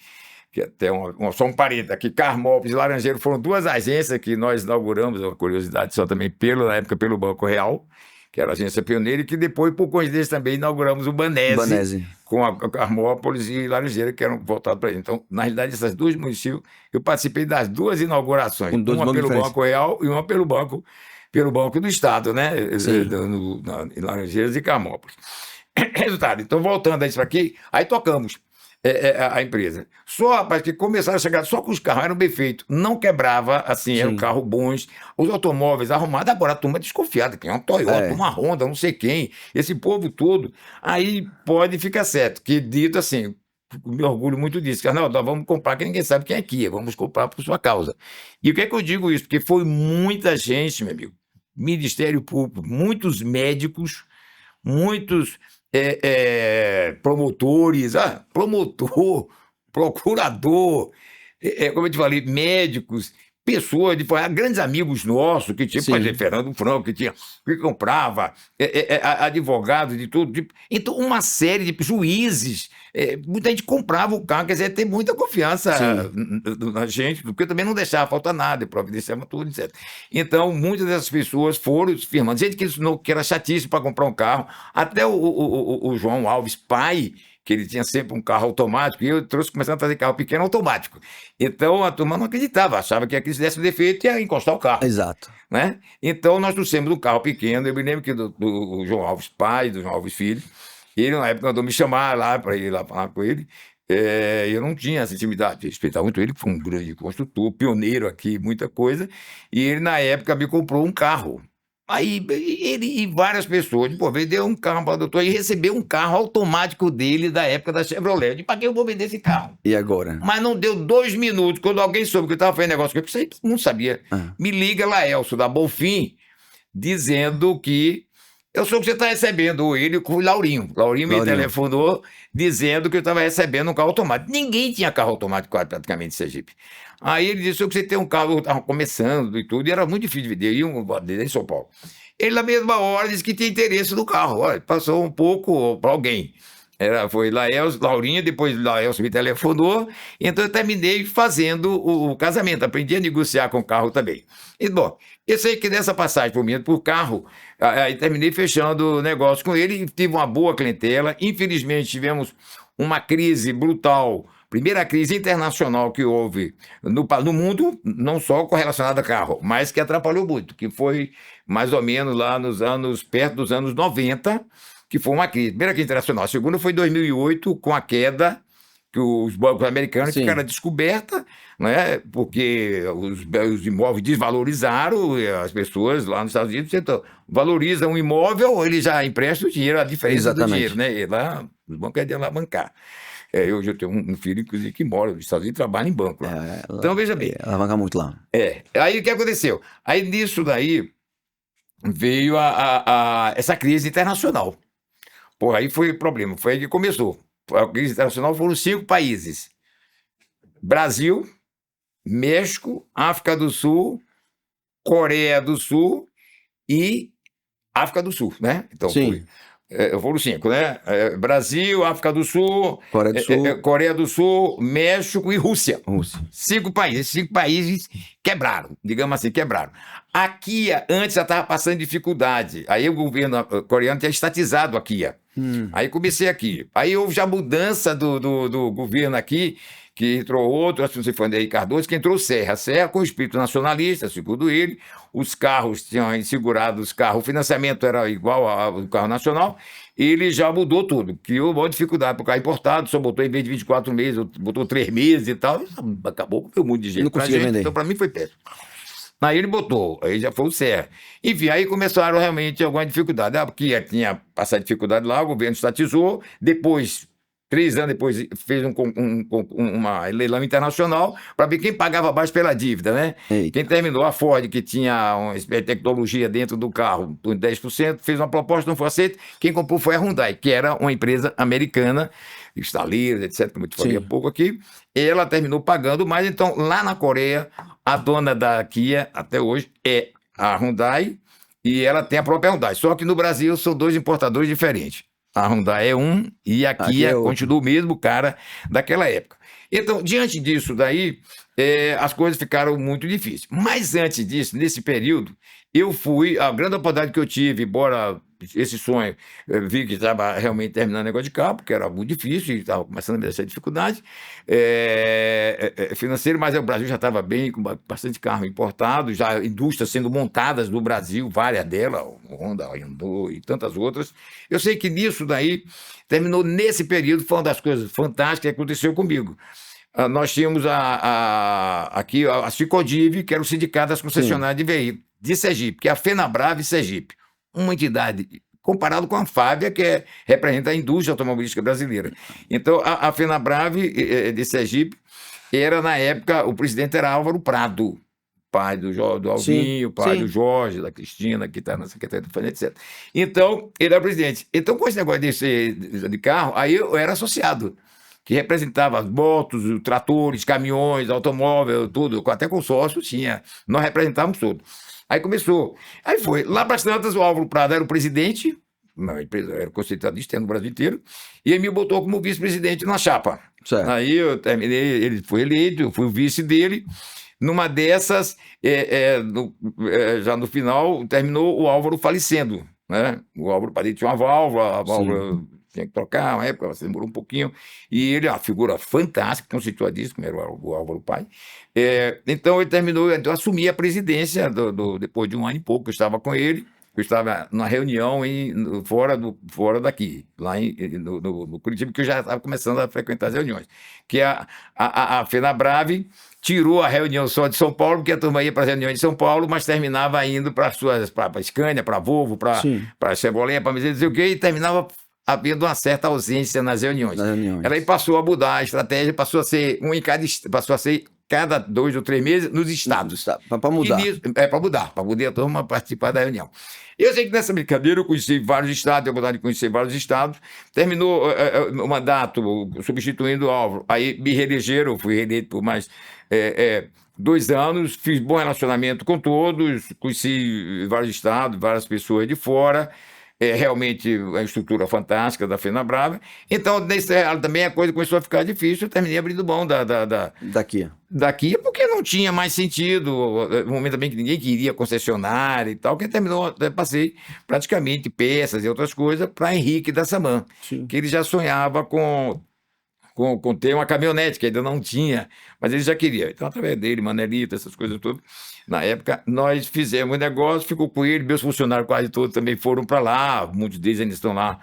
Que até só um parênteses aqui, Carmópolis e Laranjeiro foram duas agências que nós inauguramos, uma curiosidade só também, na época pelo Banco Real, que era a agência pioneira, e que depois, por coincidência, também inauguramos o Banese. Com a Carmópolis e Laranjeira, que eram voltados para ele. Então, na realidade, essas duas municípios, eu participei das duas inaugurações, uma pelo Banco Real e uma pelo Banco do Estado, né? Em Laranjeiras e Carmópolis. Resultado, então, voltando a isso aqui, aí tocamos a empresa. Só, rapaz, que começaram a chegar só com os carros, eram bem feitos, não quebrava, assim, eram carros bons, os automóveis arrumados. Agora a turma é desconfiada, que é uma Toyota, uma Honda, não sei quem, esse povo todo. Aí pode ficar certo, que dito assim, me orgulho muito disso, que nós vamos comprar, que ninguém sabe quem é Kia, vamos comprar por sua causa. E o que é que eu digo isso? Porque foi muita gente, meu amigo, Ministério Público, muitos médicos, muitos promotores, promotor, procurador, como eu te falei, médicos, pessoas, grandes amigos nossos, que tinha, por exemplo, Fernando Franco, que comprava, advogados de tudo tipo. Então, uma série de juízes, muita gente comprava o carro, quer dizer, tem muita confiança na gente, porque também não deixava faltar nada, providenciava tudo, etc. Então, muitas dessas pessoas foram firmando, gente que era chatíssimo para comprar um carro, até o João Alves, pai, que ele tinha sempre um carro automático, e eu começando a trazer carro pequeno automático. Então, a turma não acreditava, achava que aquilo desse um defeito ia encostar o carro. Exato. Né? Então, nós trouxemos um carro pequeno, eu me lembro que do João Alves pai, do João Alves filho, ele na época mandou me chamar lá para ir lá falar com ele, eu não tinha essa intimidade, respeitava muito ele, foi um grande construtor, pioneiro aqui, muita coisa, e ele na época me comprou um carro. Aí ele e várias pessoas, vendeu um carro para o doutor e recebeu um carro automático dele da época da Chevrolet. Eu disse, para que eu vou vender esse carro? E agora? Mas não deu 2 minutos, quando alguém soube que eu estava fazendo negócio com ele, porque isso aí não sabia. Me liga Laelso, da Bonfim, dizendo que eu sou o que você está recebendo. Ele com o Laurinho. Laurinho me telefonou dizendo que eu estava recebendo um carro automático. Ninguém tinha carro automático praticamente em Sergipe. Aí ele disse que você tem um carro, estava começando e tudo, e era muito difícil de vender, em São Paulo. Ele, na mesma hora, disse que tinha interesse no carro. Olha, passou um pouco para alguém. Foi Laelso, Laurinha, depois Laelso me telefonou, então eu terminei fazendo o casamento, aprendi a negociar com o carro também. E, bom, eu sei que nessa passagem por mim, por carro, aí terminei fechando negócio com ele e tive uma boa clientela. Infelizmente, tivemos uma crise brutal, primeira crise internacional que houve no mundo, não só correlacionada a carro, mas que atrapalhou muito, que foi mais ou menos lá perto dos anos 90, que foi uma crise, primeira crise internacional. A segunda foi em 2008, com a queda, que os bancos americanos Sim. ficaram descobertos, né, porque os imóveis desvalorizaram, e as pessoas lá nos Estados Unidos então, valorizam um imóvel, ele já empresta o dinheiro, a diferença do Exatamente. dinheiro, né? E lá, os bancos é de alavancar. Hoje eu tenho um filho, inclusive, que mora nos Estados Unidos e trabalha em banco lá. Então, veja bem. Alavanca muito lá. Aí o que aconteceu? Aí nisso daí veio essa crise internacional. Pô, aí foi o problema, foi aí que começou. A crise internacional foram 5 países: Brasil, México, África do Sul, Coreia do Sul e África do Sul, né? Então Sim. foram 5, né? Brasil, África do Sul, Coreia do Sul. Coreia do Sul, México e Rússia. Rússia. 5 países. Esses 5 países quebraram, digamos assim, quebraram. A Kia antes já estava passando dificuldade. Aí o governo coreano tinha estatizado a Kia. Aí comecei aqui. Aí houve já mudança do governo aqui, que entrou outro, acho que não sei se foi Henrique Cardoso, que entrou Serra. Serra com espírito nacionalista, segundo ele. Os carros tinham segurado os carros, o financiamento era igual ao carro nacional. Ele já mudou tudo, criou uma dificuldade para o carro importado, só botou em vez de 24 meses, botou 3 meses e tal. Acabou com um monte de gente. Não conseguia vender. Então, para mim, foi péssimo. Aí ele botou, aí já foi o Serra. Enfim, aí começaram realmente alguma dificuldade. Porque tinha passado dificuldade lá, o governo estatizou, depois, 3 anos depois, fez uma leilão internacional para ver quem pagava mais pela dívida, né? Eita. Quem terminou, a Ford, que tinha uma espécie de tecnologia dentro do carro, por 10%, fez uma proposta, não foi aceita. Quem comprou foi a Hyundai, que era uma empresa americana, estaleiros, etc., como eu te falei há pouco aqui. Ela terminou pagando mais. Então, lá na Coreia, a dona da Kia, até hoje, é a Hyundai, e ela tem a própria Hyundai. Só que no Brasil são 2 importadores diferentes. A Hyundai é um e a Kia continua o mesmo cara daquela época. Então, diante disso daí, as coisas ficaram muito difíceis. Mas antes disso, nesse período, a grande oportunidade que eu tive, embora esse sonho, eu vi que estava realmente terminando o negócio de carro, porque era muito difícil e estava começando a me deixar dificuldade financeira, mas o Brasil já estava bem, com bastante carro importado, já indústrias sendo montadas no Brasil, várias delas, Honda, Hyundai e tantas outras. Eu sei que nisso daí, terminou nesse período, foi uma das coisas fantásticas que aconteceu comigo. Nós tínhamos aqui a Cicodiv, que era o Sindicato das Concessionárias de Veículos, de Sergipe, que é a FenaBrave Sergipe, uma entidade comparado com a Fábia, que representa a indústria automobilística brasileira. Então, a FenaBrave de Sergipe era, na época, o presidente era Álvaro Prado, pai do Alvinho, pai do Jorge, da Cristina, que está na Secretaria da Fazenda, etc. Então, ele era presidente. Então, com esse negócio de carro, aí eu era associado, que representava as motos, os tratores, caminhões, automóvel, tudo, até consórcio tinha. Nós representávamos tudo. Aí começou. Aí foi. Lá para as tantas, o Álvaro Prado era o presidente, uma empresa era conceituadista no Brasil inteiro, e ele me botou como vice-presidente na chapa. Certo. Aí eu terminei, ele foi eleito, eu fui o vice dele. Numa dessas, já no final, terminou o Álvaro falecendo, né? O Álvaro tinha uma válvula, a válvula tinha que trocar, uma época, demorou um pouquinho, e ele é uma figura fantástica, conceituadíssima, era o Álvaro Pai. Então ele terminou, então eu assumi a presidência depois de 1 ano e pouco, eu estava com ele, eu estava numa reunião fora daqui, lá no Curitiba, que eu já estava começando a frequentar as reuniões, que a FenaBrave tirou a reunião só de São Paulo, porque a turma ia para as reuniões de São Paulo, mas terminava indo para a Scania, para a Volvo, para a Chevrolet, para não sei o quê, e terminava havendo uma certa ausência nas reuniões. Ela aí passou a mudar a estratégia, passou a ser cada 2 ou 3 meses nos estados. Para mudar. Para mudar a turma participar da reunião. Eu sei que nessa brincadeira eu conheci vários estados, tenho vontade de conhecer vários estados. Terminou o mandato, substituindo o Álvaro. Aí me reelegeram, fui reeleito por mais 2 anos, fiz bom relacionamento com todos, conheci vários estados, várias pessoas de fora. realmente a estrutura fantástica da Fenabrava. Então, nesse também a coisa começou a ficar difícil, eu terminei abrindo mão daqui, porque não tinha mais sentido, no momento também que ninguém queria concessionária e tal, que terminou, passei praticamente peças e outras coisas para Henrique da Saman, que ele já sonhava com ter uma caminhonete, que ainda não tinha, mas ele já queria. Então, através dele, Manelito, essas coisas todas, na época, nós fizemos um negócio, ficou com ele, meus funcionários quase todos também foram para lá, muitos deles ainda estão lá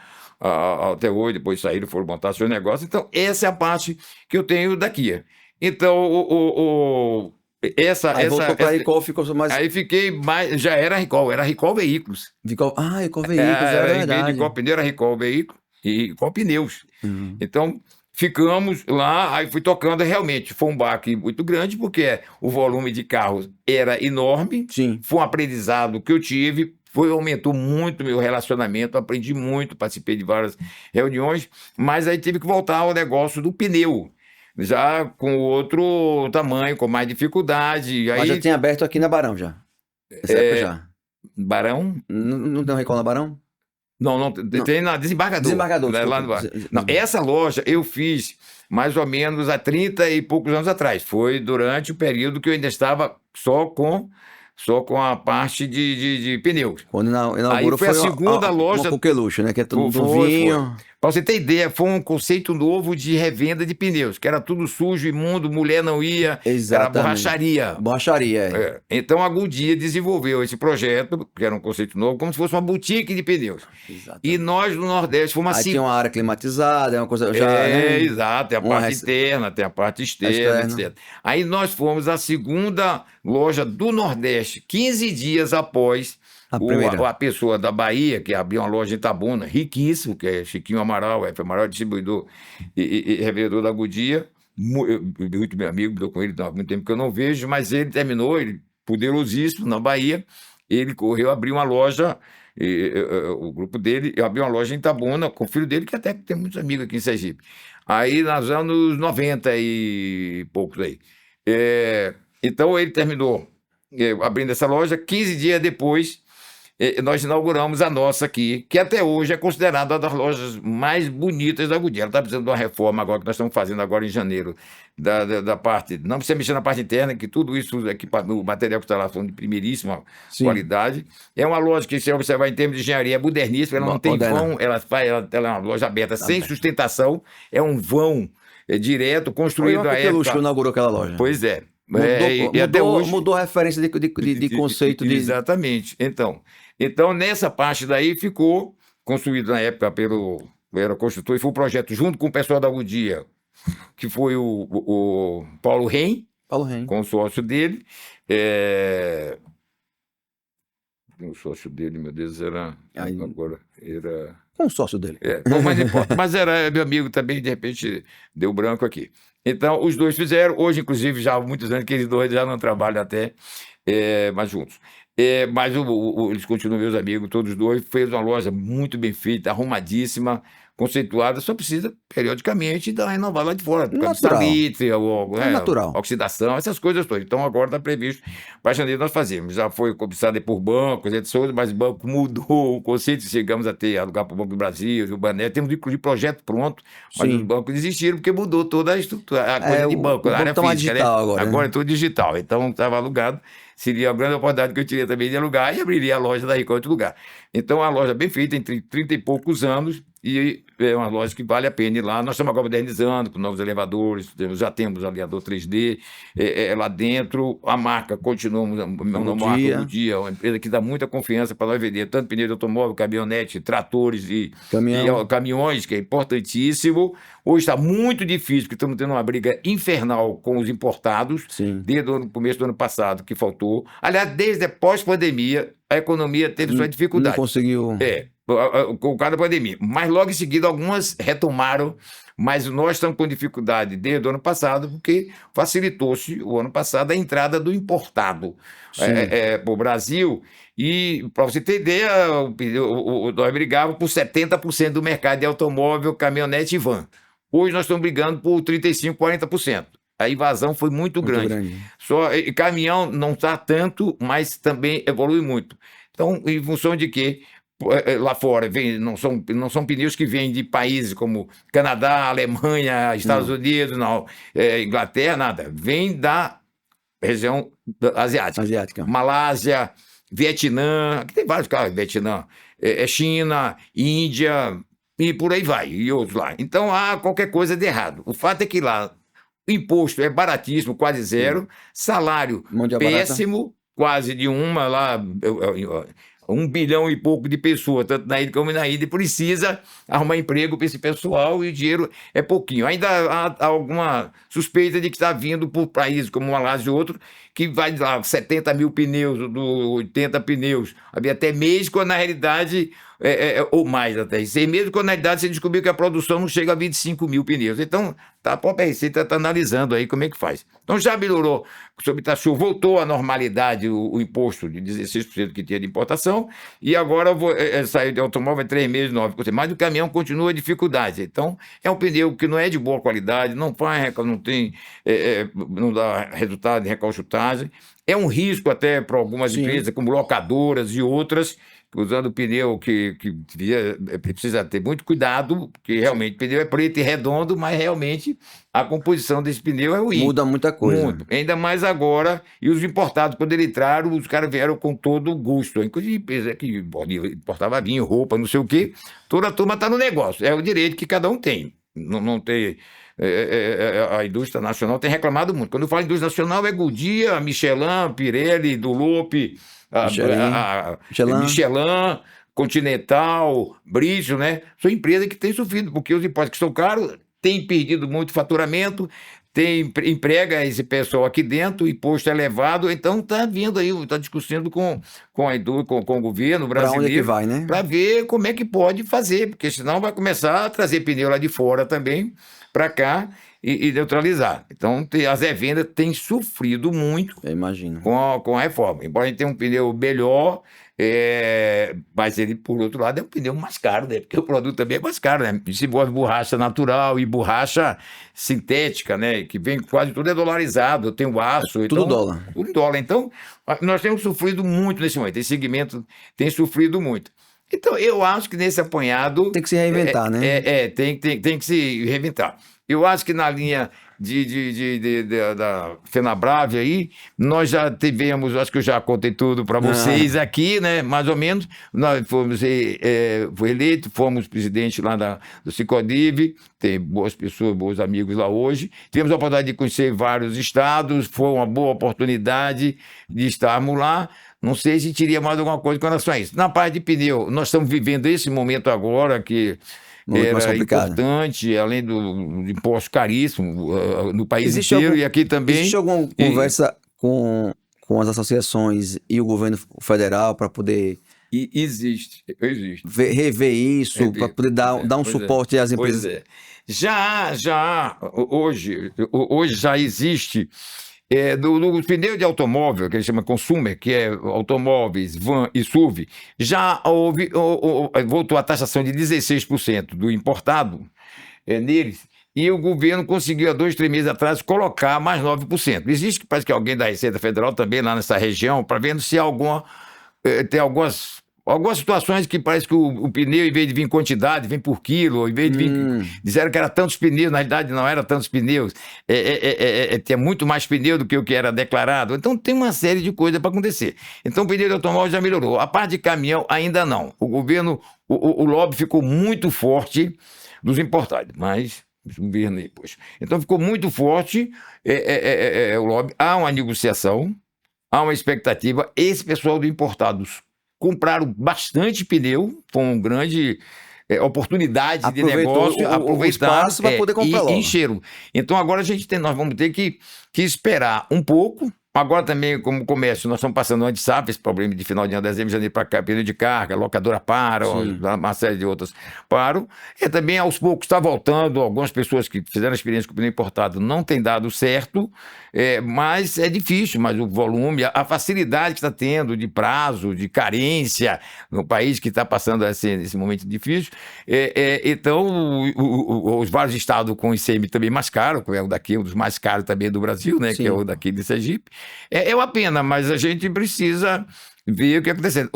até hoje, depois saíram, foram montar seus negócios. Então, essa é a parte que eu tenho da Kia. Então, Aí voltou para a Recall, ficou mais... Aí fiquei mais... Já era Recall Veículos. Recall Veículos, era verdade. Recall Pneu, era Recall Veículos e Recall Pneus. Então, ficamos lá, aí fui tocando, realmente foi um baque muito grande, porque o volume de carros era enorme. Sim. Foi um aprendizado que eu tive, aumentou muito meu relacionamento, aprendi muito, participei de várias reuniões, mas aí tive que voltar ao negócio do pneu, já com outro tamanho, com mais dificuldade. Mas aí... já tinha aberto aqui na Barão, já? Nessa época já? Barão? Não tem um Recall na Barão? Não, tem na Desembargador. Desembargador, lá no bar. Não, essa loja eu fiz mais ou menos há 30 e poucos anos atrás. Foi durante o período que eu ainda estava só com a parte de pneus. Quando inaugurou, aí foi a segunda loja... Uma coqueluche, né? Que é tudo do vinho... Para você ter ideia, foi um conceito novo de revenda de pneus, que era tudo sujo, imundo, mulher não ia, Exatamente. Era borracharia. Borracharia, Então a Goodyear desenvolveu esse projeto, que era um conceito novo, como se fosse uma boutique de pneus. Exatamente. E nós no Nordeste fomos assim. Aí tinha uma área climatizada, é uma coisa... Exato, tem a parte interna, tem a parte externa, etc. Aí nós fomos a segunda loja do Nordeste, 15 dias após... A pessoa da Bahia, que abriu uma loja em Itabuna, riquíssimo, que é Chiquinho Amaral, Amaral, distribuidor e revendedor da Goodyear, muito meu amigo, estou com ele há muito tempo que eu não vejo, mas ele terminou, ele poderosíssimo na Bahia, ele correu abrir uma loja, o grupo dele abriu uma loja em Itabuna, com o filho dele, que até tem muitos amigos aqui em Sergipe. Aí nos anos 90 e poucos aí. Então ele terminou abrindo essa loja, 15 dias depois... nós inauguramos a nossa aqui, que até hoje é considerada uma das lojas mais bonitas da Goodyear. Ela está precisando de uma reforma agora, que nós estamos fazendo agora em janeiro, da parte... Não precisa mexer na parte interna, que tudo isso, o material que está lá, são de primeiríssima qualidade. É uma loja que, se você observar em termos de engenharia, é moderníssima, ela não tem vão, ela é uma loja aberta, sem sustentação, é um vão direto, construído na época... que inaugurou aquela loja. Pois é. Mudou a referência de conceito. Exatamente. Então, nessa parte daí ficou construído na época era construtor, e foi um projeto junto com o pessoal da Goodyear, que foi o Paulo Ren, com o sócio dele. O sócio dele, meu Deus, era... Agora era... Com o sócio dele. Bom, mas não importa. Mas era meu amigo também, de repente deu branco aqui. Então, os dois fizeram, hoje, inclusive, já há muitos anos que eles dois já não trabalham até mais juntos. Mas eles continuam meus amigos, todos dois. Fez uma loja muito bem feita, arrumadíssima, conceituada, só precisa periodicamente dar uma renovada lá de fora. Salitre, natural. Oxidação, essas coisas todas. Então agora está previsto para janeiro nós fazemos. Já foi cobiçado por bancos, etc., mas o banco mudou o conceito, chegamos a ter alugar para o Banco do Brasil, o Bané, temos inclusive projeto pronto, mas os bancos desistiram porque mudou toda a estrutura, a coisa de banco, a área física, digital, né? Agora é tudo digital, então estava alugado. Seria a grande oportunidade que eu teria também de alugar e abriria a loja da Recall em outro lugar. Então, a loja bem feita, entre 30 e poucos anos, e é uma loja que vale a pena ir lá. Nós estamos agora modernizando, com novos elevadores, já temos alinhador 3D lá dentro. A marca, continuamos, a marca Goodyear, uma empresa que dá muita confiança para nós vender tanto pneu de automóvel, caminhonete, tratores e caminhões, que é importantíssimo. Hoje está muito difícil, porque estamos tendo uma briga infernal com os importados, desde o começo do ano passado, que faltou. Aliás, desde a pós-pandemia, a economia teve sua dificuldade. Não conseguiu... com cada pandemia. Mas logo em seguida, algumas retomaram, mas nós estamos com dificuldade desde o ano passado, porque facilitou-se o ano passado a entrada do importado para o Brasil. E, para você ter ideia, nós brigávamos por 70% do mercado de automóvel, caminhonete e van. Hoje nós estamos brigando por 35%, 40%. A invasão foi muito grande. Caminhão não está tanto, mas também evolui muito. Então, em função de quê? lá fora, não são pneus que vêm de países como Canadá, Alemanha, Estados Unidos, não, Inglaterra, nada. Vem da região asiática. Malásia, Vietnã, aqui tem vários carros, Vietnã, China, Índia, e por aí vai, e outros lá. Então há qualquer coisa de errado. O fato é que lá o imposto é baratíssimo, quase zero, salário péssimo, quase de uma lá, 1 bilhão e pouco de pessoas, tanto na ilha como na ilha, precisa arrumar emprego para esse pessoal e o dinheiro é pouquinho. Ainda há alguma suspeita de que está vindo por países como Malásia e outro, que vai lá 70 mil pneus, 80 pneus, havia até mês, quando na realidade, ou mais até, 6 meses, quando na realidade você descobriu que a produção não chega a 25 mil pneus. Então, a própria Receita está analisando aí como é que faz. Então já melhorou, sobre taxa, voltou à normalidade o imposto de 16% que tinha de importação, e agora saiu de automóvel 3 meses, 9%, mas o caminhão continua a dificuldade. Então, é um pneu que não é de boa qualidade, não dá resultado de recalchutagem, é um risco até para algumas empresas, como locadoras e outras, usando pneu que precisa ter muito cuidado, porque realmente o pneu é preto e redondo, mas realmente a composição desse pneu é ruim. Muda muita coisa. Muito. Ainda mais agora, e os importados, quando eles entraram, os caras vieram com todo gosto. Inclusive, empresa que importava vinho, roupa, não sei o quê, toda a turma está no negócio. É o direito que cada um tem. Não tem... a indústria nacional tem reclamado muito. Quando eu falo indústria nacional, é Goodyear, Michelin, Pirelli, Dunlop, Michelin, Continental, Bridgestone, né? São empresas que têm sofrido, porque os impostos que são caros têm perdido muito faturamento, emprega esse pessoal aqui dentro, o imposto é elevado, então está vindo aí, está discutindo com o governo brasileiro, para onde é que vai, né? Para ver como é que pode fazer, porque senão vai começar a trazer pneu lá de fora também, para cá, e neutralizar. Então, as revendas têm sofrido muito, eu imagino, com a reforma. Embora a gente tenha um pneu melhor, mas ele, por outro lado, é um pneu mais caro, né? Porque o produto também é mais caro, né? Se gosta de borracha natural e borracha sintética, né? Que vem quase tudo é dolarizado, tem o aço. Tudo dólar. Tudo em dólar. Então, nós temos sofrido muito nesse momento. Esse segmento tem sofrido muito. Então, eu acho que nesse apanhado... Tem que se reinventar, né? Tem que se reinventar. Eu acho que na linha da FenaBrave aí, nós já tivemos, acho que eu já contei tudo para vocês aqui, né? Mais ou menos. Nós fomos eleitos, fomos presidente lá do Sicodiv, tem boas pessoas, bons amigos lá hoje. Tivemos a oportunidade de conhecer vários estados, foi uma boa oportunidade de estarmos lá. Não sei se teria mais alguma coisa com relação a isso. Na parte de pneu, nós estamos vivendo esse momento agora que era importante, além do imposto caríssimo no país inteiro e aqui também. Existe alguma conversa com as associações e o governo federal para poder... Existe. Rever isso, para poder dar um suporte às empresas? Pois é. Hoje já existe... do pneu de automóvel, que ele chama consumer, que é automóveis, van e SUV, já voltou a taxação de 16% do importado neles, e o governo conseguiu há 2, 3 meses atrás colocar mais 9%. Existe, parece que alguém da Receita Federal também lá nessa região, para ver se tem algumas situações que parece que o pneu, em vez de vir em quantidade, vem por quilo, em vez de vir... Disseram que era tantos pneus, na realidade não era tantos pneus, tinha muito mais pneu do que o que era declarado. Então tem uma série de coisas para acontecer. Então o pneu de automóvel já melhorou. A parte de caminhão ainda não. O governo, o lobby ficou muito forte dos importados, mas... o governo aí, poxa. Então ficou muito forte o lobby. Há uma negociação, há uma expectativa. Esse pessoal do importados compraram bastante pneu, foi uma grande oportunidade de negócio, o espaço para poder comprar logo. Encheram. Então agora nós vamos ter que esperar um pouco. Agora também, como comércio, nós estamos passando antes, sabe, esse problema de final de ano, dezembro, janeiro para cá, pneu de carga, locadora para, uma série de outras param. E também, aos poucos, está voltando. Algumas pessoas que fizeram experiência com pneu importado não tem dado certo, mas é difícil, mas o volume, a facilidade que está tendo de prazo, de carência, no país que está passando esse momento difícil. Então, os vários estados com ICM também mais caro, que é o daqui, um dos mais caros também do Brasil, né, que é o daqui de Sergipe. É uma pena, mas a gente precisa ver o que está acontecendo.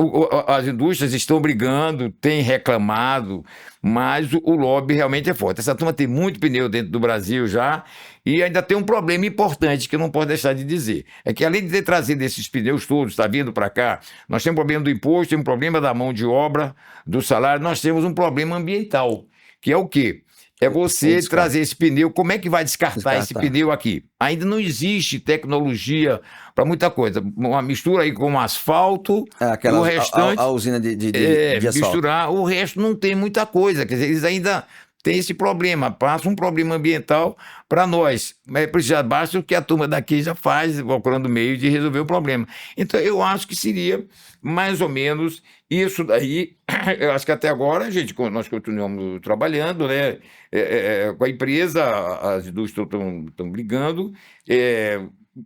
As indústrias estão brigando, têm reclamado, mas o lobby realmente é forte. Essa turma tem muito pneu dentro do Brasil já, e ainda tem um problema importante que eu não posso deixar de dizer. É que além de ter trazido esses pneus todos, está vindo para cá, nós temos um problema do imposto, temos um problema da mão de obra, do salário, nós temos um problema ambiental, que é o quê? É você trazer esse pneu. Como é que vai descartar esse pneu aqui? Ainda não existe tecnologia para muita coisa. Uma mistura aí com asfalto, e o restante... A usina de asfalto. Misturar, o resto não tem muita coisa. Quer dizer, eles ainda têm esse problema. Passa um problema ambiental para nós. Mas já basta o que a turma daqui já faz, procurando meio de resolver o problema. Então, eu acho que seria mais ou menos isso daí. Eu acho que até agora, nós continuamos trabalhando, né? Com a empresa, as indústrias estão brigando.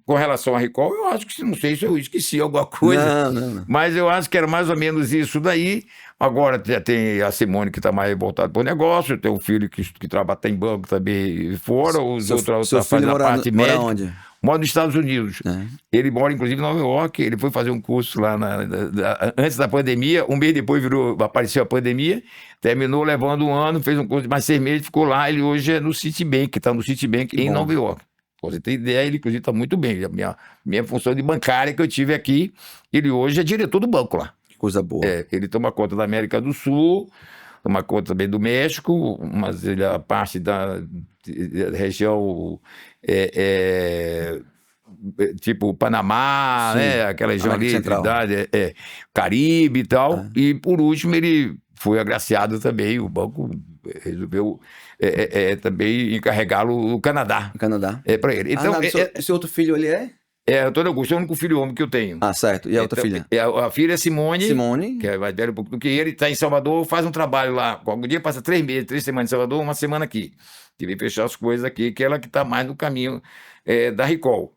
Com relação a recall, eu acho que, não sei se eu esqueci alguma coisa, não. Mas eu acho que era mais ou menos isso daí. Agora já tem a Simone que está mais voltada para o negócio, tem o filho que trabalha em banco também fora, os outros fazem a parte médica. Onde? Mora nos Estados Unidos. Ele mora, inclusive, em Nova York. Ele foi fazer um curso lá antes da pandemia. Um mês depois apareceu a pandemia. Terminou levando um ano, fez um curso de mais 6 meses, ficou lá. Ele hoje é no Citibank, está no Citibank em Nova York. Pra você ter ideia, ele, inclusive, está muito bem. A minha função de bancária que eu tive aqui, ele hoje é diretor do banco lá. Coisa boa. Ele toma conta da América do Sul, toma conta também do México, mas ele, a parte da região tipo Panamá, né? Aquela região ali, Trindade, Caribe e tal. E por último ele foi agraciado também, o banco resolveu também encarregá-lo no Canadá. Para ele. Então, esse outro filho ele é? Antônio Augusto é o único filho homem que eu tenho. Ah, certo. E a outra filha? A filha é Simone, que é mais velha um pouco do que ele, está em Salvador, faz um trabalho lá. Algum dia passa 3 meses, 3 semanas em Salvador, 1 semana aqui. Tive que fechar as coisas aqui, que ela que está mais no caminho da Recall.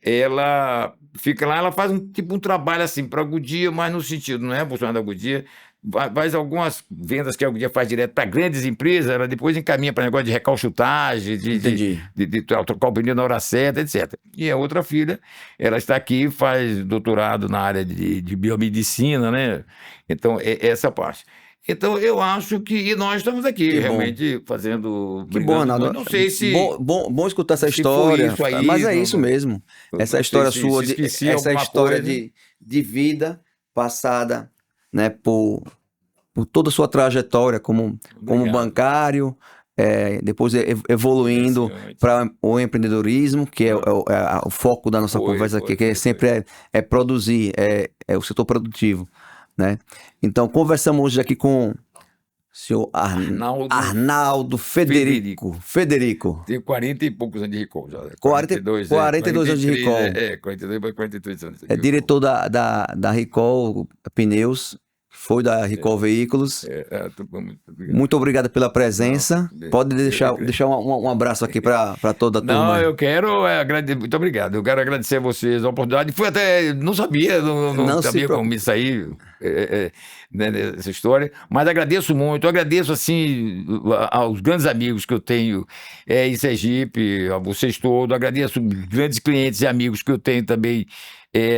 Ela fica lá, ela faz um trabalho assim para a Goodyear, mas no sentido, não é funcionário da Goodyear, faz algumas vendas que a Goodyear faz direto para grandes empresas, ela depois encaminha para negócio de recalchutagem, de trocar o pneu na hora certa, etc. E a outra filha, ela está aqui, faz doutorado na área de biomedicina, né? Então, é essa parte. Então, eu acho que... E nós estamos aqui, realmente, fazendo... Que bom, Arnaldo. Não sei se... Bom escutar essa história. Aí, mas é isso mesmo. Essa história sua, essa história de vida passada, né, por toda a sua trajetória como bancário, depois evoluindo para o empreendedorismo, que é o foco da nossa conversa aqui, que sempre é produzir, é o setor produtivo. Né? Então, conversamos hoje aqui com o senhor Arnaldo Federico. Tenho 40 e poucos anos de Recall já. 42 anos de Recall. 42 para 43 anos. É diretor da Recall Pneus, foi da Recall Veículos. Muito obrigado pela presença. Pode deixar um abraço aqui para toda a turma. Não, eu quero agradecer. Muito obrigado. Eu quero agradecer a vocês a oportunidade. Fui até. Não sabia, não sabia como me sair nessa história. Mas agradeço muito. Eu agradeço, assim, aos grandes amigos que eu tenho em Sergipe, a vocês todos. Agradeço grandes clientes e amigos que eu tenho também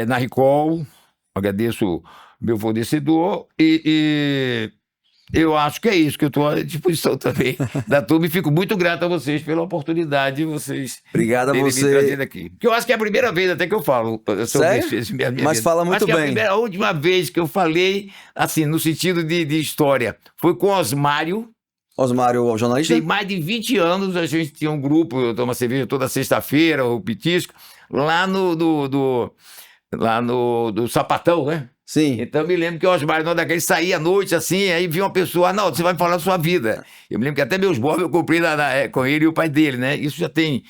na Recall. Agradeço meu fornecedor e eu acho que é isso, que eu estou à disposição também da turma e fico muito grato a vocês pela oportunidade de vocês Obrigado a você. Me trazer aqui. Porque eu acho que é a primeira vez até que eu falo sobre isso. Mas fala muito bem. A última vez que eu falei, assim, no sentido de história, foi com Osmário. Osmário, o jornalista? Tem mais de 20 anos, a gente tinha um grupo, eu tomo cerveja toda sexta-feira, o Pitisco, lá no Sapatão, né? Sim. Então eu me lembro que o Osmário, não daquele, saía à noite assim, aí via uma pessoa, não, você vai falar da sua vida. Eu me lembro que até meus móveis eu comprei com ele e o pai dele, né? Isso já tem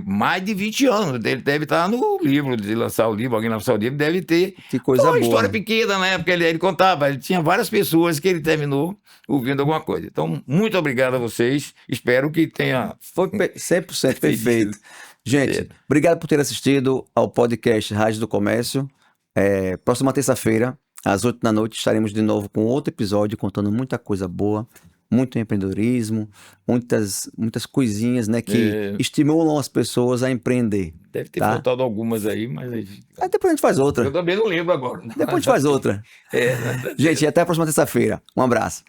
mais de 20 anos. Ele deve estar no livro, de lançar o livro, alguém lançar o livro, deve ter. Que coisa boa. Uma história pequena, né? Porque ele contava, ele tinha várias pessoas que ele terminou ouvindo alguma coisa. Então, muito obrigado a vocês. Espero que tenha. Foi 100% perfeito. Gente, obrigado por ter assistido ao podcast Rádio do Comércio. Próxima terça-feira, às 8 da noite, estaremos de novo com outro episódio, contando muita coisa boa muito empreendedorismo, muitas coisinhas, né, que estimulam as pessoas a empreender. Deve ter tá? faltado algumas aí, mas Aí depois a gente faz outra. eu também não lembro agora. Depois a gente faz outra. É, Gente, até a próxima terça-feira. Um abraço.